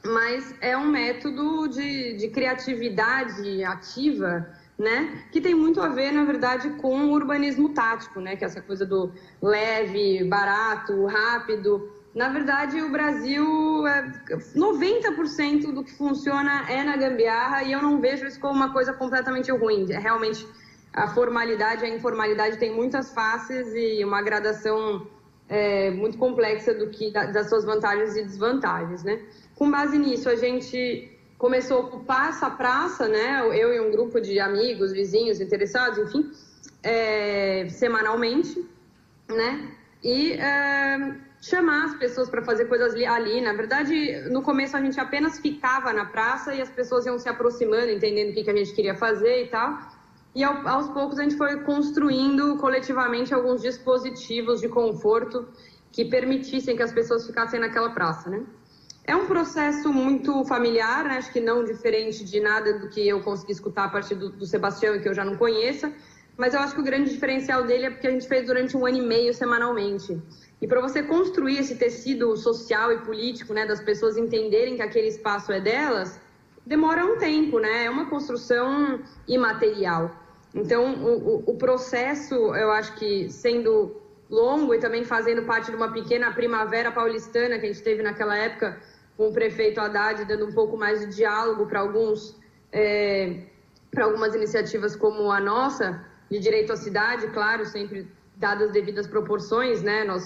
mas é um método de criatividade ativa, né, que tem muito a ver, na verdade, com o urbanismo tático, né, que é essa coisa do leve, barato, rápido. Na verdade, o Brasil, 90% do que funciona é na gambiarra e eu não vejo isso como uma coisa completamente ruim. Realmente, a formalidade, a informalidade tem muitas faces e uma gradação muito complexa das suas vantagens e desvantagens, né? Com base nisso, a gente começou a ocupar essa praça, né? Eu e um grupo de amigos, vizinhos, interessados, enfim, semanalmente, né? E chamar as pessoas para fazer coisas ali. Na verdade, no começo a gente apenas ficava na praça e as pessoas iam se aproximando, entendendo o que a gente queria fazer e tal. E aos poucos a gente foi construindo coletivamente alguns dispositivos de conforto que permitissem que as pessoas ficassem naquela praça, né? É um processo muito familiar, né? Acho que não diferente de nada do que eu consegui escutar a partir do Sebastião e que eu já não conheça, mas eu acho que o grande diferencial dele é porque a gente fez durante 1 ano e meio semanalmente. E para você construir esse tecido social e político, né, das pessoas entenderem que aquele espaço é delas, demora um tempo, né? É uma construção imaterial. Então, o processo, eu acho que sendo longo e também fazendo parte de uma pequena primavera paulistana que a gente teve naquela época, com o prefeito Haddad dando um pouco mais de diálogo para algumas iniciativas como a nossa, de direito à cidade, claro, sempre dadas as devidas proporções, né? A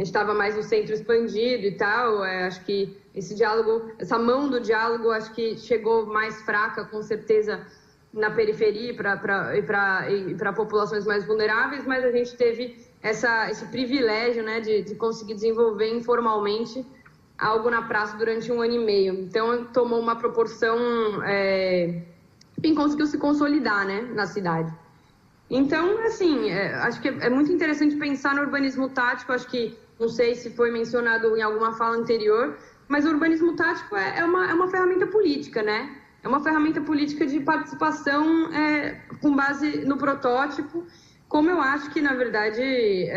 gente estava mais no centro expandido e tal, acho que esse diálogo, essa mão do diálogo, acho que chegou mais fraca, com certeza, na periferia e para populações mais vulneráveis, mas a gente teve esse privilégio, né, de conseguir desenvolver informalmente algo na praça durante 1 ano e meio. Então, tomou uma proporção, enfim, conseguiu se consolidar, né, na cidade. Então, assim, acho que é muito interessante pensar no urbanismo tático, acho que, não sei se foi mencionado em alguma fala anterior, mas o urbanismo tático é uma ferramenta política, né? É uma ferramenta política de participação com base no protótipo, como eu acho que, na verdade,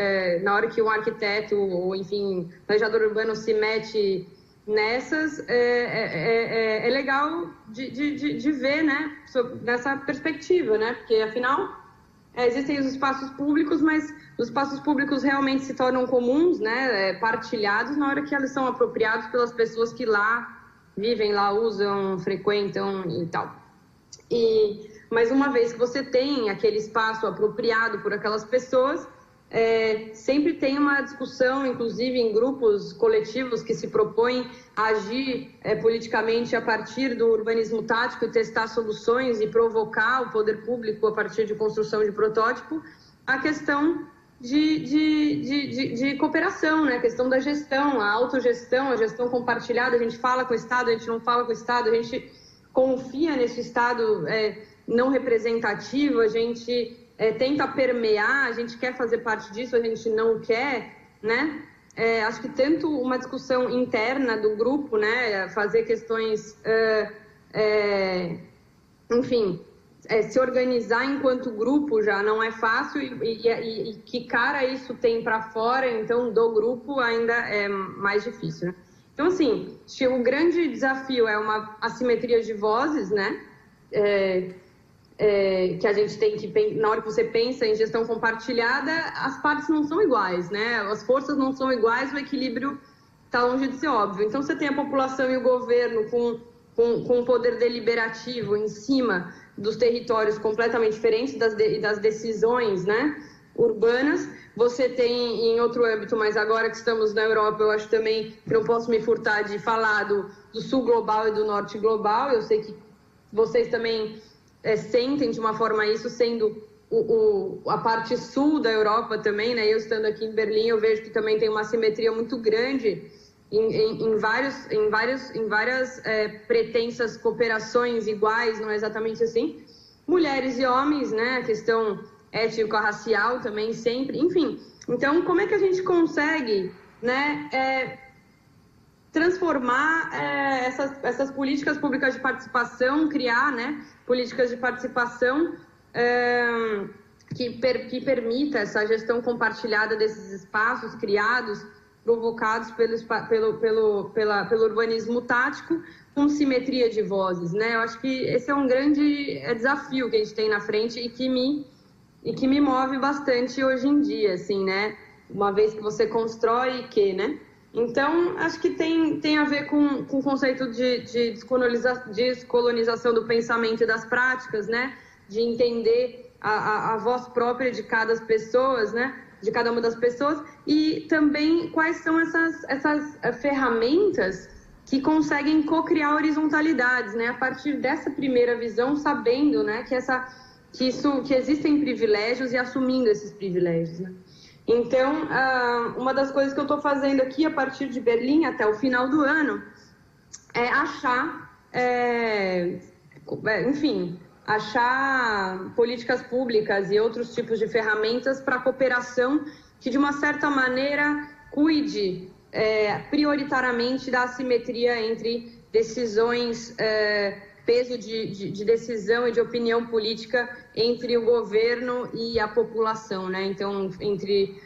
na hora que um arquiteto ou, enfim, planejador urbano se mete nessas, é legal de ver, né, nessa perspectiva, né? Porque, afinal, existem os espaços públicos, mas os espaços públicos realmente se tornam comuns, né, partilhados na hora que eles são apropriados pelas pessoas que lá vivem, lá usam, frequentam e tal. Mas uma vez que você tem aquele espaço apropriado por aquelas pessoas, sempre tem uma discussão, inclusive em grupos coletivos que se propõem a agir politicamente a partir do urbanismo tático e testar soluções e provocar o poder público a partir de construção de protótipo, a questão de cooperação, né? A questão da gestão, a autogestão, a gestão compartilhada. A gente fala com o Estado, a gente não fala com o Estado, a gente confia nesse Estado não representativo, a gente tenta permear, a gente quer fazer parte disso, a gente não quer, né? Acho que tanto uma discussão interna do grupo, né? Fazer questões, enfim, se organizar enquanto grupo já não é fácil e que cara isso tem para fora, então do grupo ainda é mais difícil, né? Então, assim, o grande desafio é uma assimetria de vozes, né? Que a gente tem que, na hora que você pensa em gestão compartilhada, as partes não são iguais, né? As forças não são iguais, o equilíbrio está longe de ser óbvio. Então, você tem a população e o governo com um poder deliberativo em cima dos territórios completamente diferentes das decisões, né, urbanas. Você tem, em outro âmbito, mas agora que estamos na Europa, eu acho também que não posso me furtar de falar do sul global e do norte global. Eu sei que vocês também sentem de uma forma isso, sendo a parte sul da Europa também, né? Eu estando aqui em Berlim, eu vejo que também tem uma simetria muito grande em várias pretensas cooperações iguais, não é exatamente assim. Mulheres e homens, né? A questão étnico-racial também sempre, enfim. Então, como é que a gente consegue, né, transformar essas políticas públicas de participação, criar, né, políticas de participação que permita essa gestão compartilhada desses espaços criados, provocados pelo urbanismo tático, com simetria de vozes, né? Eu acho que esse é um grande desafio que a gente tem na frente e que me move bastante hoje em dia, assim, né? Uma vez que você constrói né? Então, acho que tem a ver com o conceito de descolonização do pensamento e das práticas, né? De entender a voz própria de cada pessoa, né? de cada uma das pessoas, e também quais são essas ferramentas que conseguem co-criar horizontalidades, né? A partir dessa primeira visão, sabendo, né, que existem privilégios e assumindo esses privilégios, né? Então, uma das coisas que eu estou fazendo aqui a partir de Berlim até o final do ano é achar políticas públicas e outros tipos de ferramentas para cooperação que, de uma certa maneira, cuide prioritariamente da assimetria entre decisões, peso de decisão e de opinião política entre o governo e a população, né? Então, entre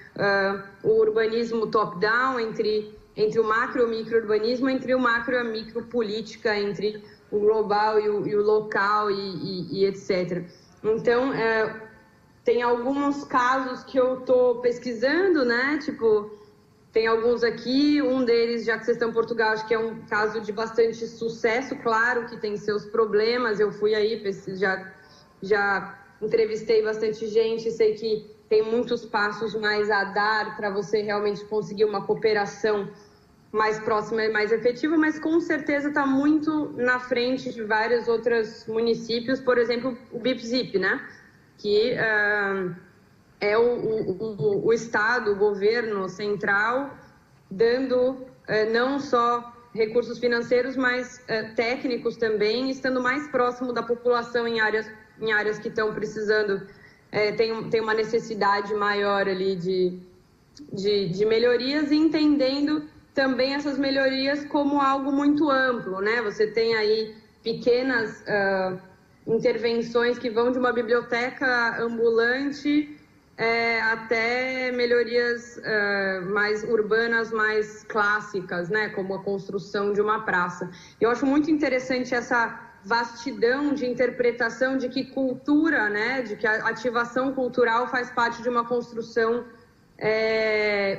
o urbanismo top-down, entre o macro e o micro-urbanismo, entre o macro e a micro-política, entre o global e o local e etc. Então, tem alguns casos que eu estou pesquisando, né? Tipo, tem alguns aqui, um deles, já que vocês estão em Portugal, acho que é um caso de bastante sucesso, claro que tem seus problemas, eu fui aí, já entrevistei bastante gente, sei que tem muitos passos mais a dar para você realmente conseguir uma cooperação mais próxima e mais efetiva, mas com certeza está muito na frente de vários outros municípios, por exemplo, o BIP-ZIP, né? Que é o Estado, o governo central, dando não só recursos financeiros, mas técnicos também, estando mais próximo da população em áreas que estão precisando, tem uma necessidade maior ali de melhorias, e entendendo também essas melhorias como algo muito amplo, né? Você tem aí pequenas intervenções que vão de uma biblioteca ambulante até melhorias mais urbanas, mais clássicas, né? Como a construção de uma praça. Eu acho muito interessante essa vastidão de interpretação de que cultura, né? De que a ativação cultural faz parte de uma construção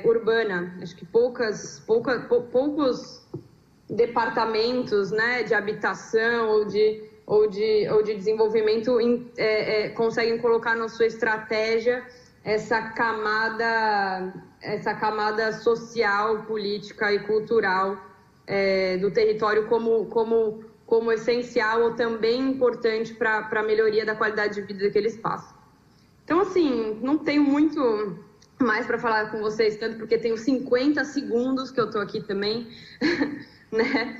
urbana. Acho que poucos departamentos, né, de habitação ou de desenvolvimento conseguem colocar na sua estratégia essa camada social, política e cultural do território como essencial ou também importante para a melhoria da qualidade de vida daquele espaço. Então, assim, não tenho muito mais para falar com vocês, tanto porque tenho 50 segundos que eu estou aqui também, né,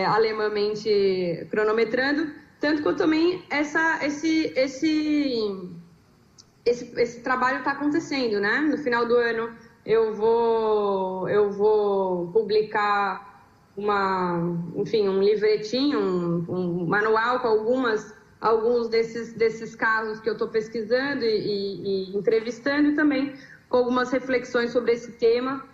alemamente cronometrando, tanto que eu também esse trabalho está acontecendo, né? No final do ano eu vou publicar um livretinho, um manual com alguns desses casos que eu estou pesquisando e entrevistando, e também com algumas reflexões sobre esse tema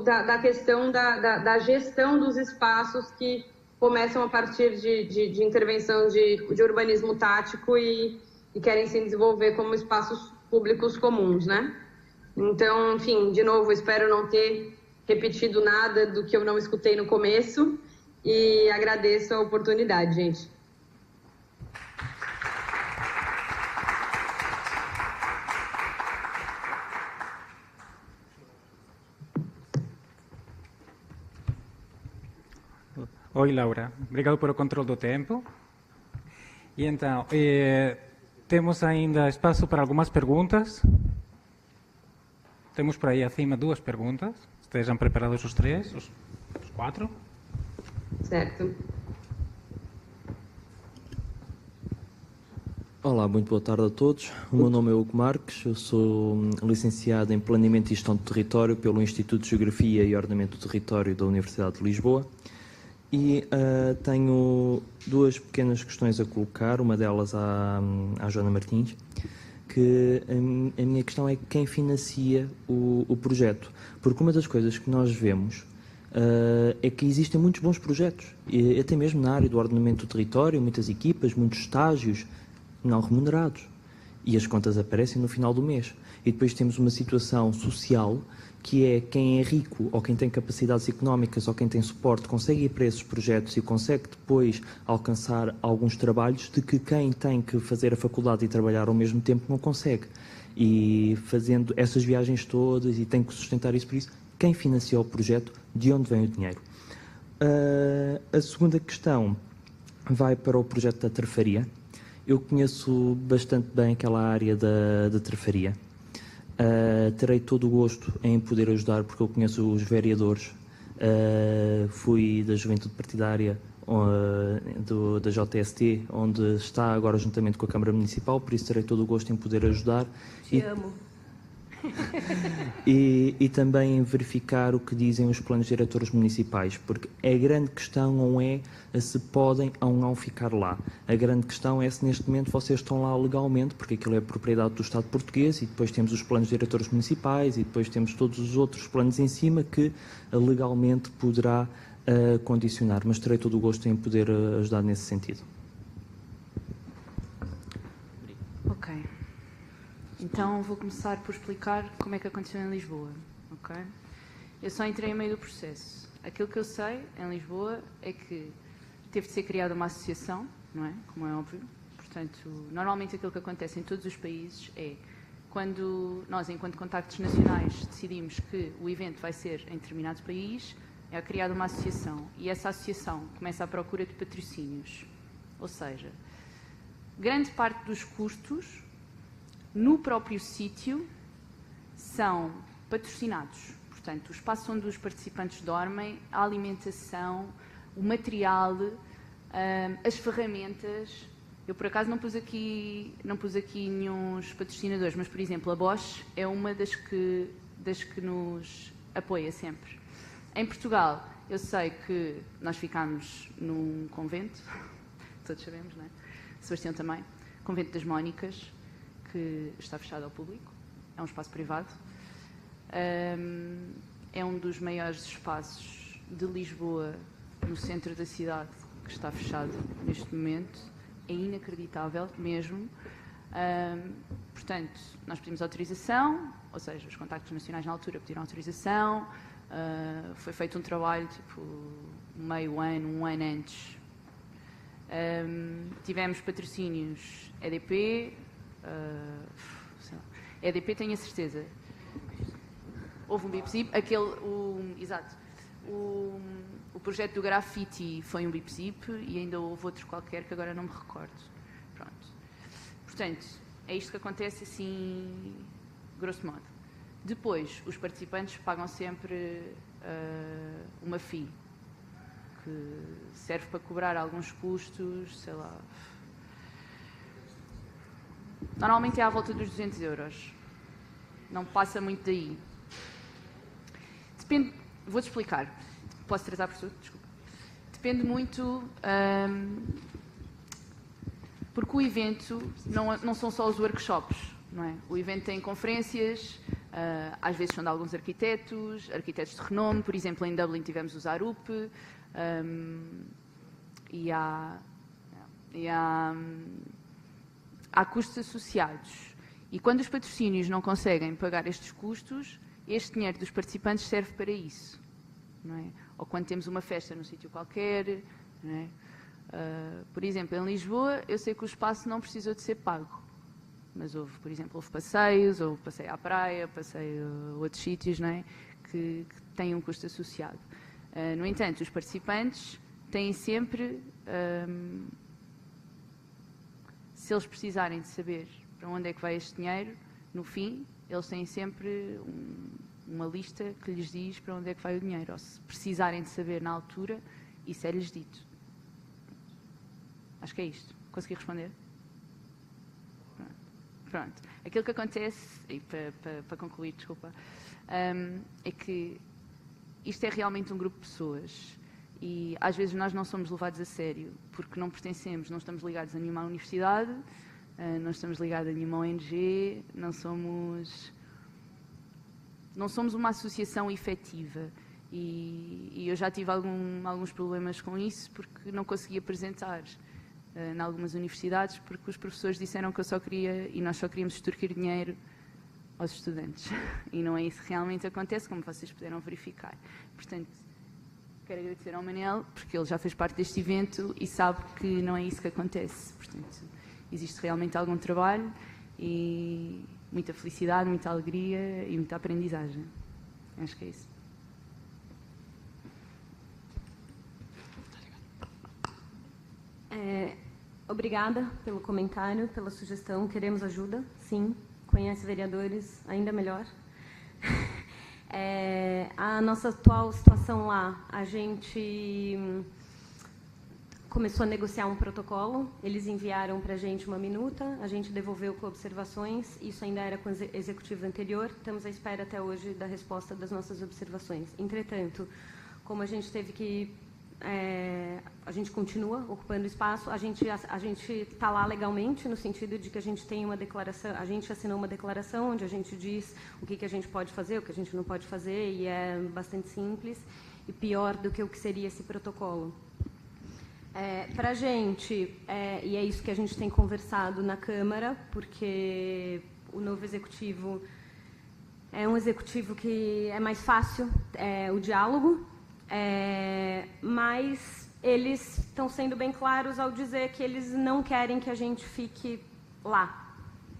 da questão da gestão dos espaços que começam a partir de intervenção de urbanismo tático e querem se desenvolver como espaços públicos comuns, né? Então, enfim, de novo, espero não ter repetido nada do que eu não escutei no começo e agradeço a oportunidade, gente. Oi, Laura. Obrigado pelo controle do tempo. E então, temos ainda espaço para algumas perguntas. Temos por aí acima 2 perguntas. Estejam preparados os 3, os 4. Certo. Olá, muito boa tarde a todos. O meu nome é Hugo Marques, eu sou licenciado em Planeamento e Gestão do Território pelo Instituto de Geografia e Ordenamento do Território da Universidade de Lisboa. E tenho 2 pequenas questões a colocar, uma delas à Joana Martins, que a minha questão é quem financia o projeto. Porque uma das coisas que nós vemos é que existem muitos bons projetos, e até mesmo na área do ordenamento do território, muitas equipas, muitos estágios não remunerados. E as contas aparecem no final do mês. E depois temos uma situação social que é quem é rico ou quem tem capacidades económicas ou quem tem suporte consegue ir para esses projetos e consegue depois alcançar alguns trabalhos de que quem tem que fazer a faculdade e trabalhar ao mesmo tempo não consegue. E fazendo essas viagens todas e tem que sustentar isso por isso, quem financiou o projeto, de onde vem o dinheiro? A segunda questão vai para o projeto da Trafaria. Eu conheço bastante bem aquela área da Trafaria. Terei todo o gosto em poder ajudar, porque eu conheço os vereadores. Fui da Juventude Partidária da JST, onde está agora juntamente com a Câmara Municipal, por isso terei todo o gosto em poder ajudar. Te amo. E também verificar o que dizem os planos diretores municipais, porque a grande questão não é se podem ou não ficar lá. A grande questão é se neste momento vocês estão lá legalmente, porque aquilo é propriedade do Estado português, e depois temos os planos diretores municipais e depois temos todos os outros planos em cima que legalmente poderá condicionar, mas terei todo o gosto em poder ajudar nesse sentido. Ok. Então vou começar por explicar como é que aconteceu em Lisboa. Ok? Eu só entrei em meio do processo. Aquilo que eu sei em Lisboa é que teve de ser criada uma associação, não é? Como é óbvio. Portanto, normalmente aquilo que acontece em todos os países é quando nós, enquanto contactos nacionais, decidimos que o evento vai ser em determinado país, é criada uma associação e essa associação começa à procura de patrocínios. Ou seja, grande parte dos custos no próprio sítio são patrocinados. Portanto, o espaço onde os participantes dormem, a alimentação, o material, as ferramentas. Eu, por acaso, não pus aqui nenhum patrocinadores, mas, por exemplo, a Bosch é uma das que nos apoia sempre. Em Portugal, eu sei que nós ficámos num convento, todos sabemos, não é? Sebastião também, Convento das Mónicas, que está fechado ao público, é um espaço privado. É um dos maiores espaços de Lisboa, no centro da cidade, que está fechado neste momento. É inacreditável mesmo. Portanto, nós pedimos autorização, ou seja, os contactos nacionais na altura pediram autorização. Foi feito um trabalho, tipo, meio ano, um ano antes. Tivemos patrocínios EDP, EDP tenho a certeza. Houve um BIP-Zip, exato. O projeto do grafite foi um BIP-Zip e ainda houve outro qualquer que agora não me recordo. Pronto. Portanto, é isto que acontece assim, grosso modo. Depois, os participantes pagam sempre uma FII, que serve para cobrar alguns custos, sei lá. Normalmente é à volta dos 200 euros. Não passa muito daí. Depende, vou-te explicar. Posso tratar por tudo? Desculpa. Depende muito, porque o evento não são só os workshops, não é? O evento tem conferências, às vezes são de alguns arquitetos de renome, por exemplo, em Dublin tivemos o Zarup, e há custos associados. E quando os patrocínios não conseguem pagar estes custos, este dinheiro dos participantes serve para isso, não é? Ou quando temos uma festa num sítio qualquer, não é? Por exemplo, em Lisboa, eu sei que o espaço não precisou de ser pago, mas houve, por exemplo, passeios, houve passeio à praia, passeio a outros sítios, não é? Que têm um custo associado. No entanto, os participantes têm sempre, se eles precisarem de saber para onde é que vai este dinheiro, no fim, eles têm sempre uma lista que lhes diz para onde é que vai o dinheiro. Ou se precisarem de saber na altura, isso é-lhes dito. Acho que é isto. Consegui responder? Pronto. Aquilo que acontece, e para concluir, desculpa, é que isto é realmente um grupo de pessoas e às vezes nós não somos levados a sério porque não pertencemos, não estamos ligados a nenhuma universidade, não estamos ligados a nenhuma ONG, não somos uma associação efetiva e eu já tive alguns problemas com isso porque não consegui apresentar em algumas universidades porque os professores disseram que nós só queríamos extorquir dinheiro aos estudantes e não é isso que realmente acontece, como vocês puderam verificar. Portanto, quero agradecer ao Manel porque ele já fez parte deste evento e sabe que não é isso que acontece. Portanto, existe realmente algum trabalho e muita felicidade, muita alegria e muita aprendizagem. Acho que é isso. Obrigada pelo comentário, pela sugestão. Queremos ajuda, sim. Conhece vereadores, ainda melhor. A nossa atual situação lá, a gente começou a negociar um protocolo, eles enviaram para a gente uma minuta, a gente devolveu com observações, isso ainda era com o executivo anterior, estamos à espera até hoje da resposta das nossas observações. Entretanto, como a gente teve que... a gente continua ocupando espaço, a gente está lá legalmente, no sentido de que a gente tem uma declaração, a gente assinou uma declaração onde a gente diz o que a gente pode fazer, o que a gente não pode fazer, e é bastante simples, e pior do que o que seria esse protocolo. Para a gente, e é isso que a gente tem conversado na Câmara, porque o novo executivo é um executivo que é mais fácil o diálogo, mas eles estão sendo bem claros ao dizer que eles não querem que a gente fique lá.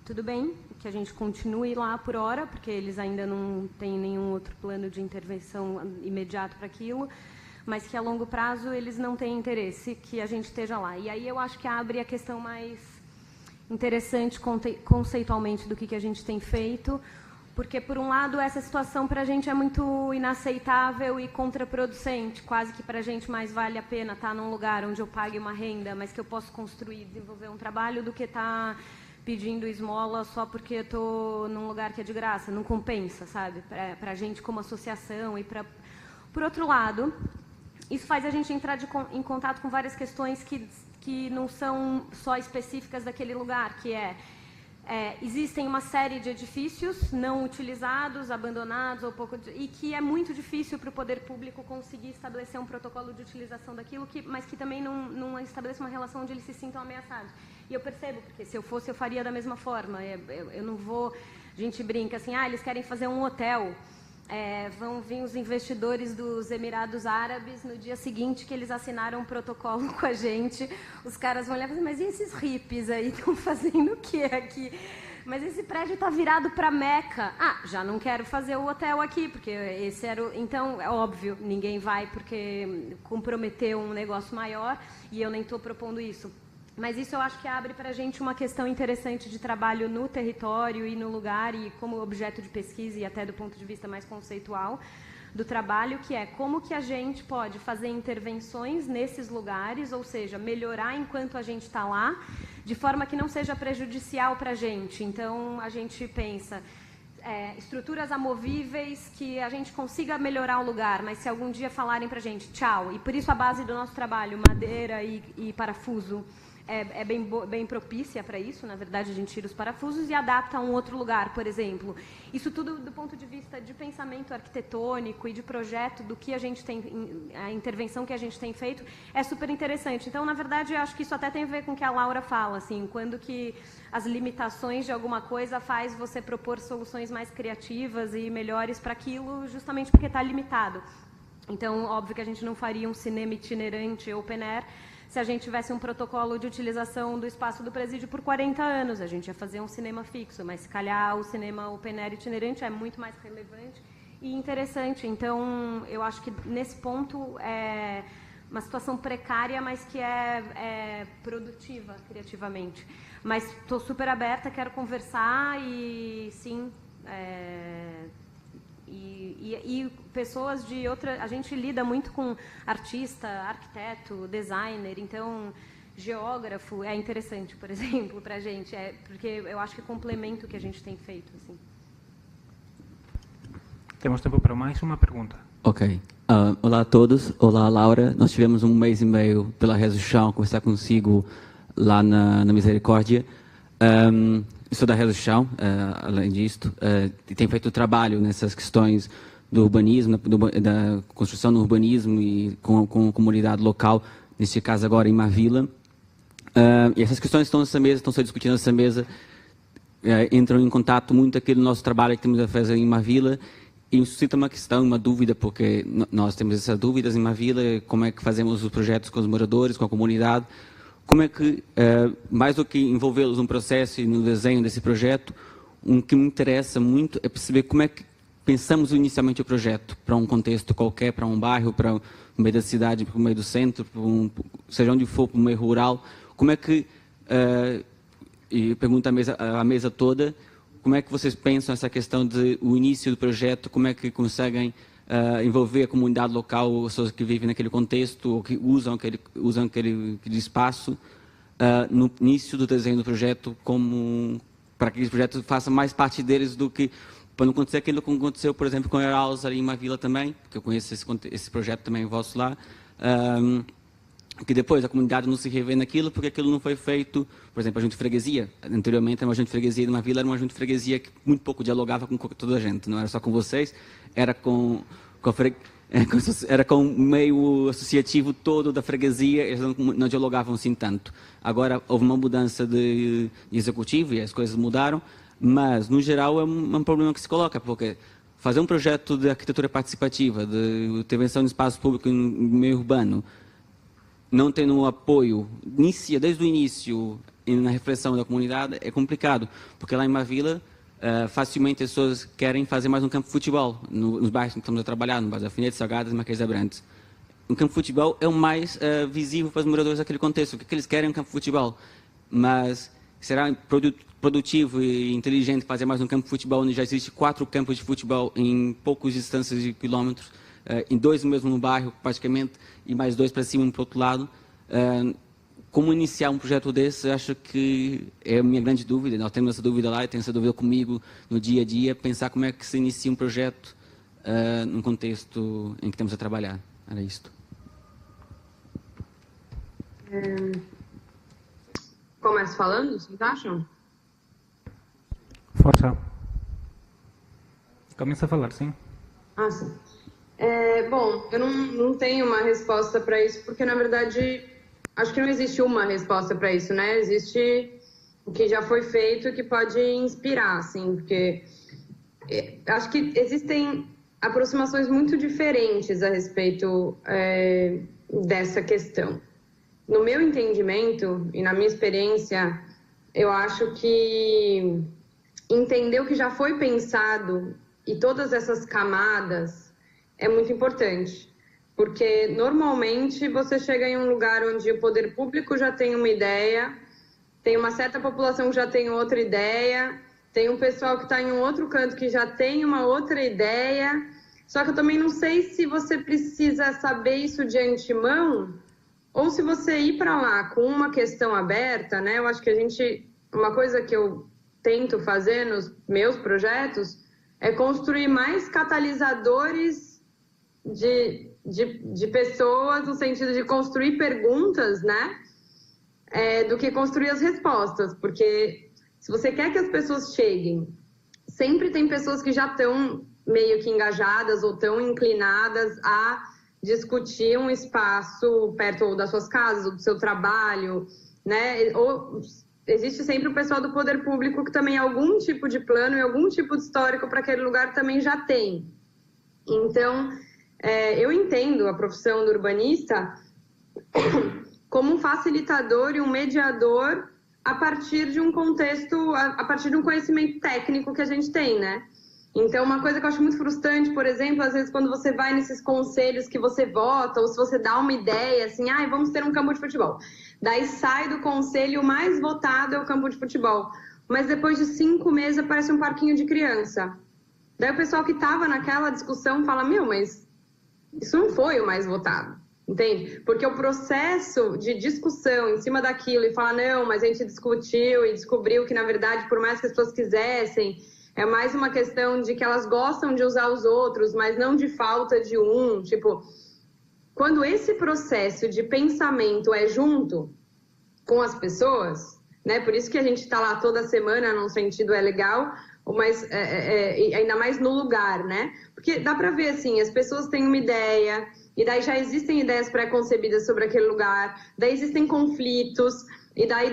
Tudo bem, que a gente continue lá por hora, porque eles ainda não têm nenhum outro plano de intervenção imediato para aquilo, mas que a longo prazo eles não têm interesse que a gente esteja lá. E aí eu acho que abre a questão mais interessante conceitualmente do que a gente tem feito, porque, por um lado, essa situação para a gente é muito inaceitável e contraproducente. Quase que para a gente mais vale a pena estar num lugar onde eu pague uma renda, mas que eu posso construir, desenvolver um trabalho, do que estar pedindo esmola só porque eu estou num lugar que é de graça. Não compensa, sabe? Para a gente como associação e para... Por outro lado, isso faz a gente entrar em contato com várias questões que não são só específicas daquele lugar, que existem uma série de edifícios não utilizados, abandonados, e que é muito difícil para o poder público conseguir estabelecer um protocolo de utilização daquilo, mas que também não estabelece uma relação onde eles se sintam ameaçados. E eu percebo, porque se eu fosse, eu faria da mesma forma. Eu não vou... A gente brinca assim, eles querem fazer um hotel. Vão vir os investidores dos Emirados Árabes no dia seguinte que eles assinaram um protocolo com a gente. Os caras vão olhar e falar, mas e esses hippies aí estão fazendo o que aqui? Mas esse prédio está virado para Meca. Já não quero fazer o hotel aqui, porque esse era o... Então, é óbvio, ninguém vai porque comprometeu um negócio maior e eu nem estou propondo isso. Mas isso eu acho que abre para a gente uma questão interessante de trabalho no território e no lugar, e como objeto de pesquisa, e até do ponto de vista mais conceitual do trabalho, que é como que a gente pode fazer intervenções nesses lugares, ou seja, melhorar enquanto a gente está lá, de forma que não seja prejudicial para a gente. Então, a gente pensa... estruturas amovíveis, que a gente consiga melhorar o lugar, mas se algum dia falarem para a gente, tchau, e por isso a base do nosso trabalho, madeira e parafuso, é bem propícia para isso. Na verdade, a gente tira os parafusos e adapta a um outro lugar, por exemplo. Isso tudo do ponto de vista de pensamento arquitetônico e de projeto do que a gente tem, a intervenção que a gente tem feito, é super interessante. Então, na verdade, eu acho que isso até tem a ver com o que a Laura fala, assim, quando que as limitações de alguma coisa faz você propor soluções mais criativas e melhores para aquilo, justamente porque está limitado. Então, óbvio que a gente não faria um cinema itinerante open air se a gente tivesse um protocolo de utilização do espaço do presídio por 40 anos. A gente ia fazer um cinema fixo, mas se calhar o cinema open air itinerante é muito mais relevante e interessante. Então, eu acho que nesse ponto é uma situação precária, mas que é produtiva criativamente. Mas estou super aberta, quero conversar e, sim... E pessoas de outra... A gente lida muito com artista, arquiteto, designer, então geógrafo é interessante, por exemplo, para a gente, porque eu acho que complementa o que a gente tem feito. Assim. Temos tempo para mais uma pergunta. Ok. Olá a todos. Olá, Laura. Nós tivemos 1 mês e meio pela Reza do Chão conversar consigo lá na Misericórdia. Eu sou da Reza do Chão, além disto, e tenho feito trabalho nessas questões do urbanismo, da construção no urbanismo e com a comunidade local, neste caso agora em Marvila. E essas questões estão nessa mesa, estão sendo discutidas nessa mesa, entram em contato muito aquele nosso trabalho que temos a fazer em Marvila, e suscita uma questão, uma dúvida, porque nós temos essas dúvidas em Marvila, como é que fazemos os projetos com os moradores, com a comunidade. Como é que, mais do que envolvê-los no processo e no desenho desse projeto, o que me interessa muito é perceber como é que pensamos inicialmente o projeto para um contexto qualquer, para um bairro, para o meio da cidade, para o meio do centro, seja onde for, para o meio rural. Como é que, e pergunto à mesa toda, como é que vocês pensam essa questão do início do projeto, como é que conseguem envolver a comunidade local, as pessoas que vivem naquele contexto, ou que usam aquele espaço, no início do desenho do projeto, para que esse projeto faça mais parte deles do que... Para não acontecer aquilo que aconteceu, por exemplo, com a Erasmus ali em Mavila também, porque eu conheço esse projeto também vosso lá, que depois a comunidade não se revê naquilo, porque aquilo não foi feito, por exemplo, a junta de freguesia. Anteriormente, uma junta de freguesia de Mavila era uma junta de freguesia que muito pouco dialogava com toda a gente, não era só com vocês, era era com o meio associativo todo da freguesia, eles não dialogavam assim tanto. Agora houve uma mudança de executivo e as coisas mudaram, mas, no geral, é um problema que se coloca, porque fazer um projeto de arquitetura participativa, de intervenção no espaço público no meio urbano, não tendo um apoio, desde o início, na reflexão da comunidade, é complicado, porque lá em Mavila, facilmente as pessoas querem fazer mais um campo de futebol, nos bairros que estamos a trabalhar, no bairro da Alfinete, Salgadas e Marquês de Abrantes. Um campo de futebol é o mais visível para os moradores daquele contexto, o que eles querem é um campo de futebol, mas será produtivo e inteligente fazer mais um campo de futebol, onde já existe 4 campos de futebol em poucas distâncias de quilômetros, em 2 no mesmo bairro, praticamente, e mais 2 para cima, um para o outro lado. Como iniciar um projeto desse, acho que é a minha grande dúvida. Nós temos essa dúvida lá, eu tenho essa dúvida comigo no dia a dia, pensar como é que se inicia um projeto num contexto em que estamos a trabalhar. Era isto. Começo falando, vocês acham? Força. Começa a falar, sim. Ah, sim. Bom, eu não tenho uma resposta para isso, porque, na verdade, acho que não existe uma resposta para isso, né? Existe o que já foi feito e que pode inspirar, assim, porque acho que existem aproximações muito diferentes a respeito dessa questão. No meu entendimento e na minha experiência, eu acho que entender o que já foi pensado e todas essas camadas é muito importante, porque normalmente você chega em um lugar onde o poder público já tem uma ideia, tem uma certa população que já tem outra ideia, tem um pessoal que está em um outro canto que já tem uma outra ideia, só que eu também não sei se você precisa saber isso de antemão ou se você ir para lá com uma questão aberta, né? Eu acho que uma coisa que eu tento fazer nos meus projetos é construir mais catalisadores de pessoas, no sentido de construir perguntas, né? Do que construir as respostas, porque se você quer que as pessoas cheguem, sempre tem pessoas que já estão meio que engajadas ou estão inclinadas a discutir um espaço perto ou das suas casas, ou do seu trabalho, né? Ou existe sempre o pessoal do poder público que também algum tipo de plano e algum tipo de histórico para aquele lugar também já tem. Então, eu entendo a profissão do urbanista como um facilitador e um mediador a partir de um contexto, a partir de um conhecimento técnico que a gente tem, né? Então, uma coisa que eu acho muito frustrante, por exemplo, às vezes quando você vai nesses conselhos que você vota, ou se você dá uma ideia, assim, vamos ter um campo de futebol. Daí sai do conselho, o mais votado é o campo de futebol. Mas depois de 5 meses aparece um parquinho de criança. Daí o pessoal que estava naquela discussão fala, mas isso não foi o mais votado, entende? Porque o processo de discussão em cima daquilo e falar, não, mas a gente discutiu e descobriu que, na verdade, por mais que as pessoas quisessem, é mais uma questão de que elas gostam de usar os outros, mas não de falta de um. Tipo, quando esse processo de pensamento é junto com as pessoas, né? Por isso que a gente está lá toda semana, num sentido legal, mas ainda mais no lugar, né? Porque dá para ver, assim, as pessoas têm uma ideia, e daí já existem ideias pré-concebidas sobre aquele lugar, daí existem conflitos, e daí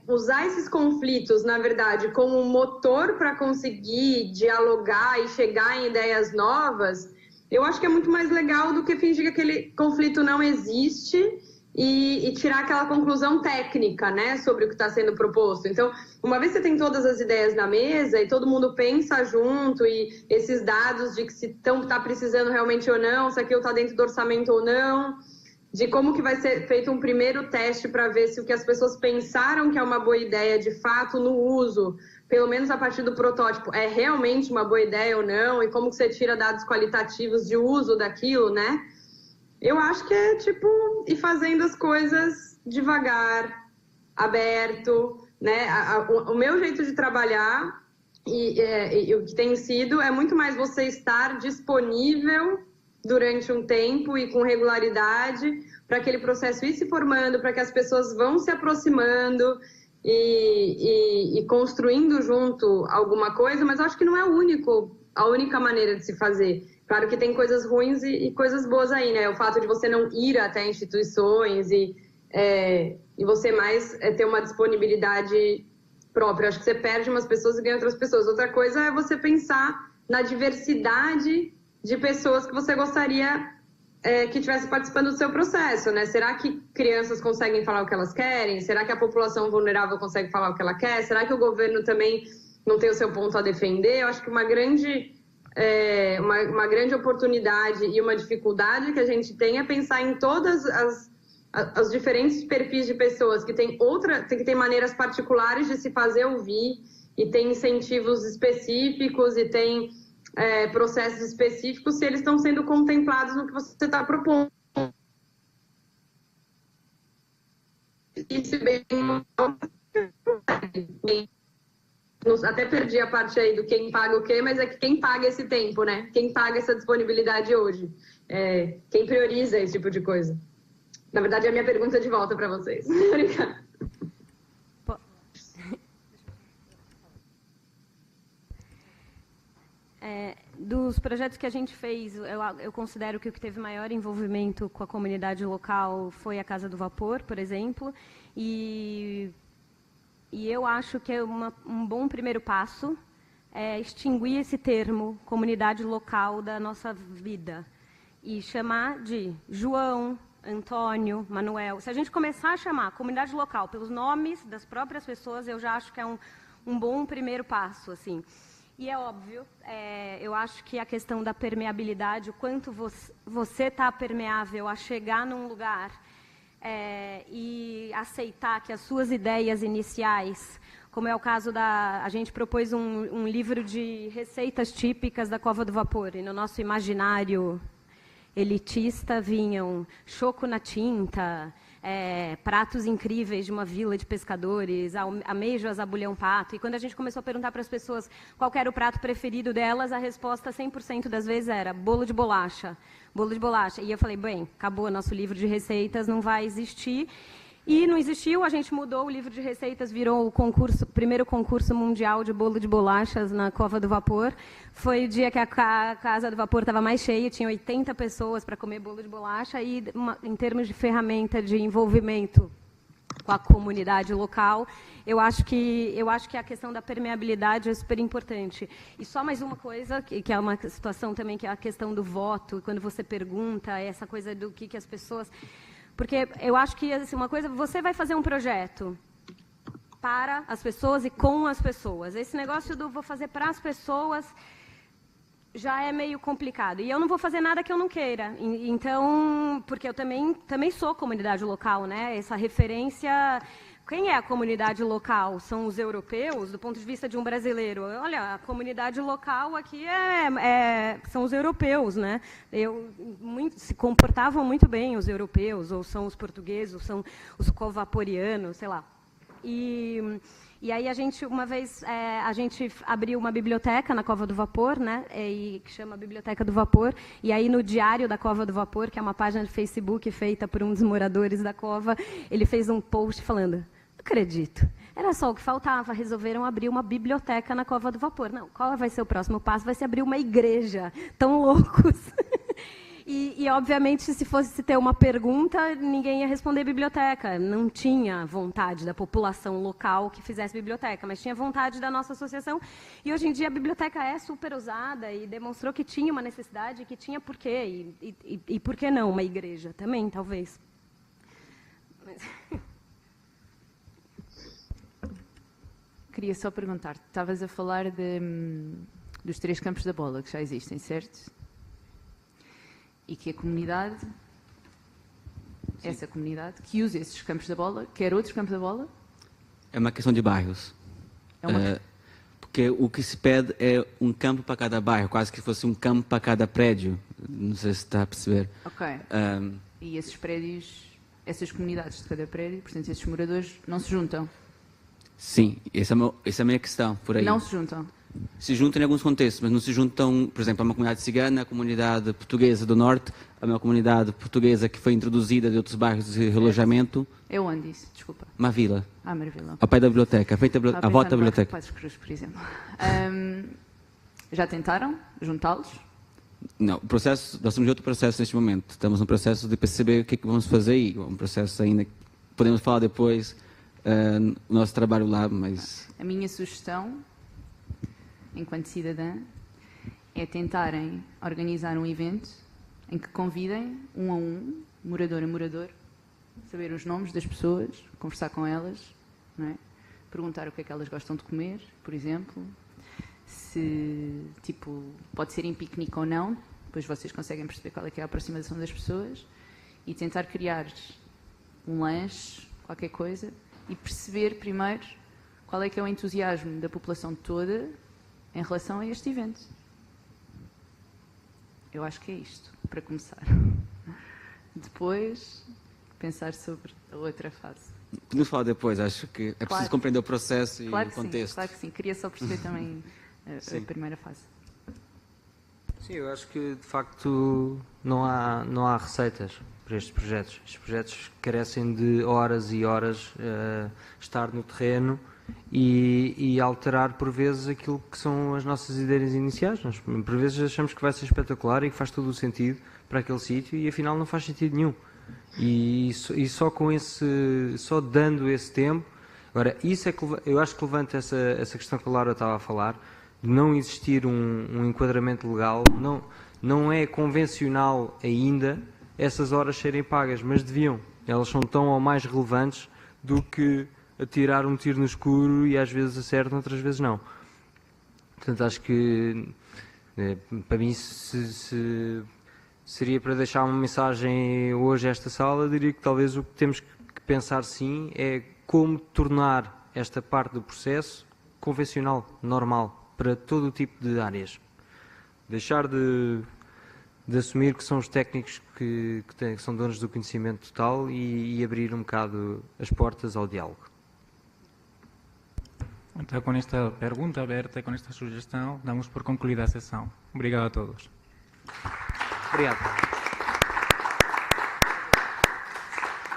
usar esses conflitos, na verdade, como um motor para conseguir dialogar e chegar em ideias novas, eu acho que é muito mais legal do que fingir que aquele conflito não existe e tirar aquela conclusão técnica, né, sobre o que está sendo proposto. Então, uma vez que você tem todas as ideias na mesa e todo mundo pensa junto e esses dados de que se está precisando realmente ou não, se aquilo está dentro do orçamento ou não, de como que vai ser feito um primeiro teste para ver se o que as pessoas pensaram que é uma boa ideia, de fato, no uso, pelo menos a partir do protótipo, é realmente uma boa ideia ou não, e como que você tira dados qualitativos de uso daquilo, né? Eu acho que é, tipo, ir fazendo as coisas devagar, aberto, né? O meu jeito de trabalhar e o que tem sido é muito mais você estar disponível durante um tempo e com regularidade para aquele processo ir se formando, para que as pessoas vão se aproximando e construindo junto alguma coisa, mas eu acho que não é a única maneira de se fazer. Claro que tem coisas ruins e coisas boas aí, né? O fato de você não ir até instituições e você mais ter uma disponibilidade própria. Acho que você perde umas pessoas e ganha outras pessoas. Outra coisa é você pensar na diversidade de pessoas que você gostaria que estivesse participando do seu processo, né? Será que crianças conseguem falar o que elas querem? Será que a população vulnerável consegue falar o que ela quer? Será que o governo também não tem o seu ponto a defender? Eu acho que uma grande oportunidade e uma dificuldade que a gente tem é pensar em todas as diferentes perfis de pessoas que tem maneiras particulares de se fazer ouvir e tem incentivos específicos e tem processos específicos, se eles estão sendo contemplados no que você está propondo. Isso bem... Até perdi a parte aí do quem paga o quê, mas é que quem paga esse tempo, né? Quem paga essa disponibilidade hoje? Quem prioriza esse tipo de coisa? Na verdade, é a minha pergunta de volta para vocês. Obrigada. Dos projetos que a gente fez, eu considero que o que teve maior envolvimento com a comunidade local foi a Casa do Vapor, por exemplo, e eu acho que é um bom primeiro passo extinguir esse termo comunidade local da nossa vida e chamar de João, Antônio, Manuel. Se a gente começar a chamar comunidade local pelos nomes das próprias pessoas, eu já acho que é um bom primeiro passo, assim. E é óbvio, eu acho que a questão da permeabilidade, o quanto você está permeável a chegar num lugar e aceitar que as suas ideias iniciais, como é o caso a gente propôs um livro de receitas típicas da Cova do Vapor, e no nosso imaginário elitista vinham choco na tinta, pratos incríveis de uma vila de pescadores, ameijoas a bulhão pato. E quando a gente começou a perguntar para as pessoas qual era o prato preferido delas, a resposta 100% das vezes era bolo de bolacha. Bolo de bolacha. E eu falei, bem, acabou nosso livro de receitas, não vai existir. E não existiu, a gente mudou o livro de receitas, virou o primeiro concurso mundial de bolo de bolachas na Cova do Vapor. Foi o dia que a Casa do Vapor estava mais cheia, tinha 80 pessoas para comer bolo de bolacha, e em termos de ferramenta de envolvimento com a comunidade local, eu acho que a questão da permeabilidade é super importante. E só mais uma coisa, que é uma situação também, que é a questão do voto, quando você pergunta, essa coisa do que as pessoas... Porque eu acho que assim, uma coisa, você vai fazer um projeto para as pessoas e com as pessoas. Esse negócio do vou fazer para as pessoas já é meio complicado. E eu não vou fazer nada que eu não queira. Então, porque eu também sou comunidade local, né? Essa referência... Quem é a comunidade local? São os europeus, do ponto de vista de um brasileiro? Olha, a comunidade local aqui são os europeus, né? Se comportavam muito bem os europeus, ou são os portugueses, ou são os covaporianos, sei lá. E aí uma vez a gente abriu uma biblioteca na Cova do Vapor, né? Que chama Biblioteca do Vapor. E aí no Diário da Cova do Vapor, que é uma página de Facebook feita por um dos moradores da cova, ele fez um post falando: acredito. Era só o que faltava. Resolveram abrir uma biblioteca na Cova do Vapor. Não, qual vai ser o próximo passo? Vai ser abrir uma igreja. Tão loucos. E, obviamente, se fosse ter uma pergunta, ninguém ia responder biblioteca. Não tinha vontade da população local que fizesse biblioteca, mas tinha vontade da nossa associação. E, hoje em dia, a biblioteca é super usada e demonstrou que tinha uma necessidade, que tinha porquê. E por que não uma igreja também, talvez. Queria só perguntar, estavas a falar dos 3 campos da bola que já existem, certo? E que a comunidade, essa comunidade, que usa esses campos da bola, quer outros campos da bola? É uma questão de bairros. Porque o que se pede é um campo para cada bairro, quase que fosse um campo para cada prédio. Não sei se está a perceber. Ok. E esses prédios, essas comunidades de cada prédio, portanto, esses moradores não se juntam? Sim, essa é a minha questão, por aí. Não se juntam? Se juntam em alguns contextos, mas não se juntam, por exemplo, a uma comunidade cigana, a comunidade portuguesa do Norte, a uma comunidade portuguesa que foi introduzida de outros bairros de relojamento. É onde isso? Desculpa. Mavila. Maravilha. Ao pé da biblioteca, à volta da biblioteca. Padres Cruz, por exemplo. Já tentaram juntá-los? Não, o processo, nós estamos em outro processo neste momento. Estamos no processo de perceber o que é que vamos fazer e um processo ainda que podemos falar depois o nosso trabalho lá, mas... A minha sugestão, enquanto cidadã, é tentarem organizar um evento em que convidem um a um, morador a morador, saber os nomes das pessoas, conversar com elas, não é? Perguntar o que é que elas gostam de comer, por exemplo, se, tipo, pode ser em piquenique ou não, depois vocês conseguem perceber qual é que é a aproximação das pessoas e tentar criar um lanche, qualquer coisa, e perceber primeiro qual é que é o entusiasmo da população toda em relação a este evento. Eu acho que é isto, para começar. Depois, pensar sobre a outra fase. Podemos falar depois, acho que é preciso compreender o processo e o contexto. Sim, claro que sim. Queria só perceber também a primeira fase. Sim, eu acho que de facto não há receitas para estes projetos. Estes projetos carecem de horas e horas estar no terreno e alterar por vezes aquilo que são as nossas ideias iniciais. Nós por vezes achamos que vai ser espetacular e que faz todo o sentido para aquele sítio e afinal não faz sentido nenhum. E só com só dando esse tempo. Agora, isso é que eu acho que levanta essa questão que a Laura estava a falar, de não existir um enquadramento legal. Não é convencional ainda essas horas serem pagas, mas deviam. Elas são tão ou mais relevantes do que atirar um tiro no escuro e às vezes acertam, outras vezes não. Portanto, acho que para mim seria para deixar uma mensagem hoje a esta sala, diria que talvez o que temos que pensar sim é como tornar esta parte do processo convencional, normal, para todo o tipo de áreas. Deixar de assumir que são os técnicos que são donos do conhecimento total e abrir um bocado as portas ao diálogo. Então, com esta pergunta aberta, com esta sugestão, damos por concluída a sessão. Obrigado a todos. Obrigado.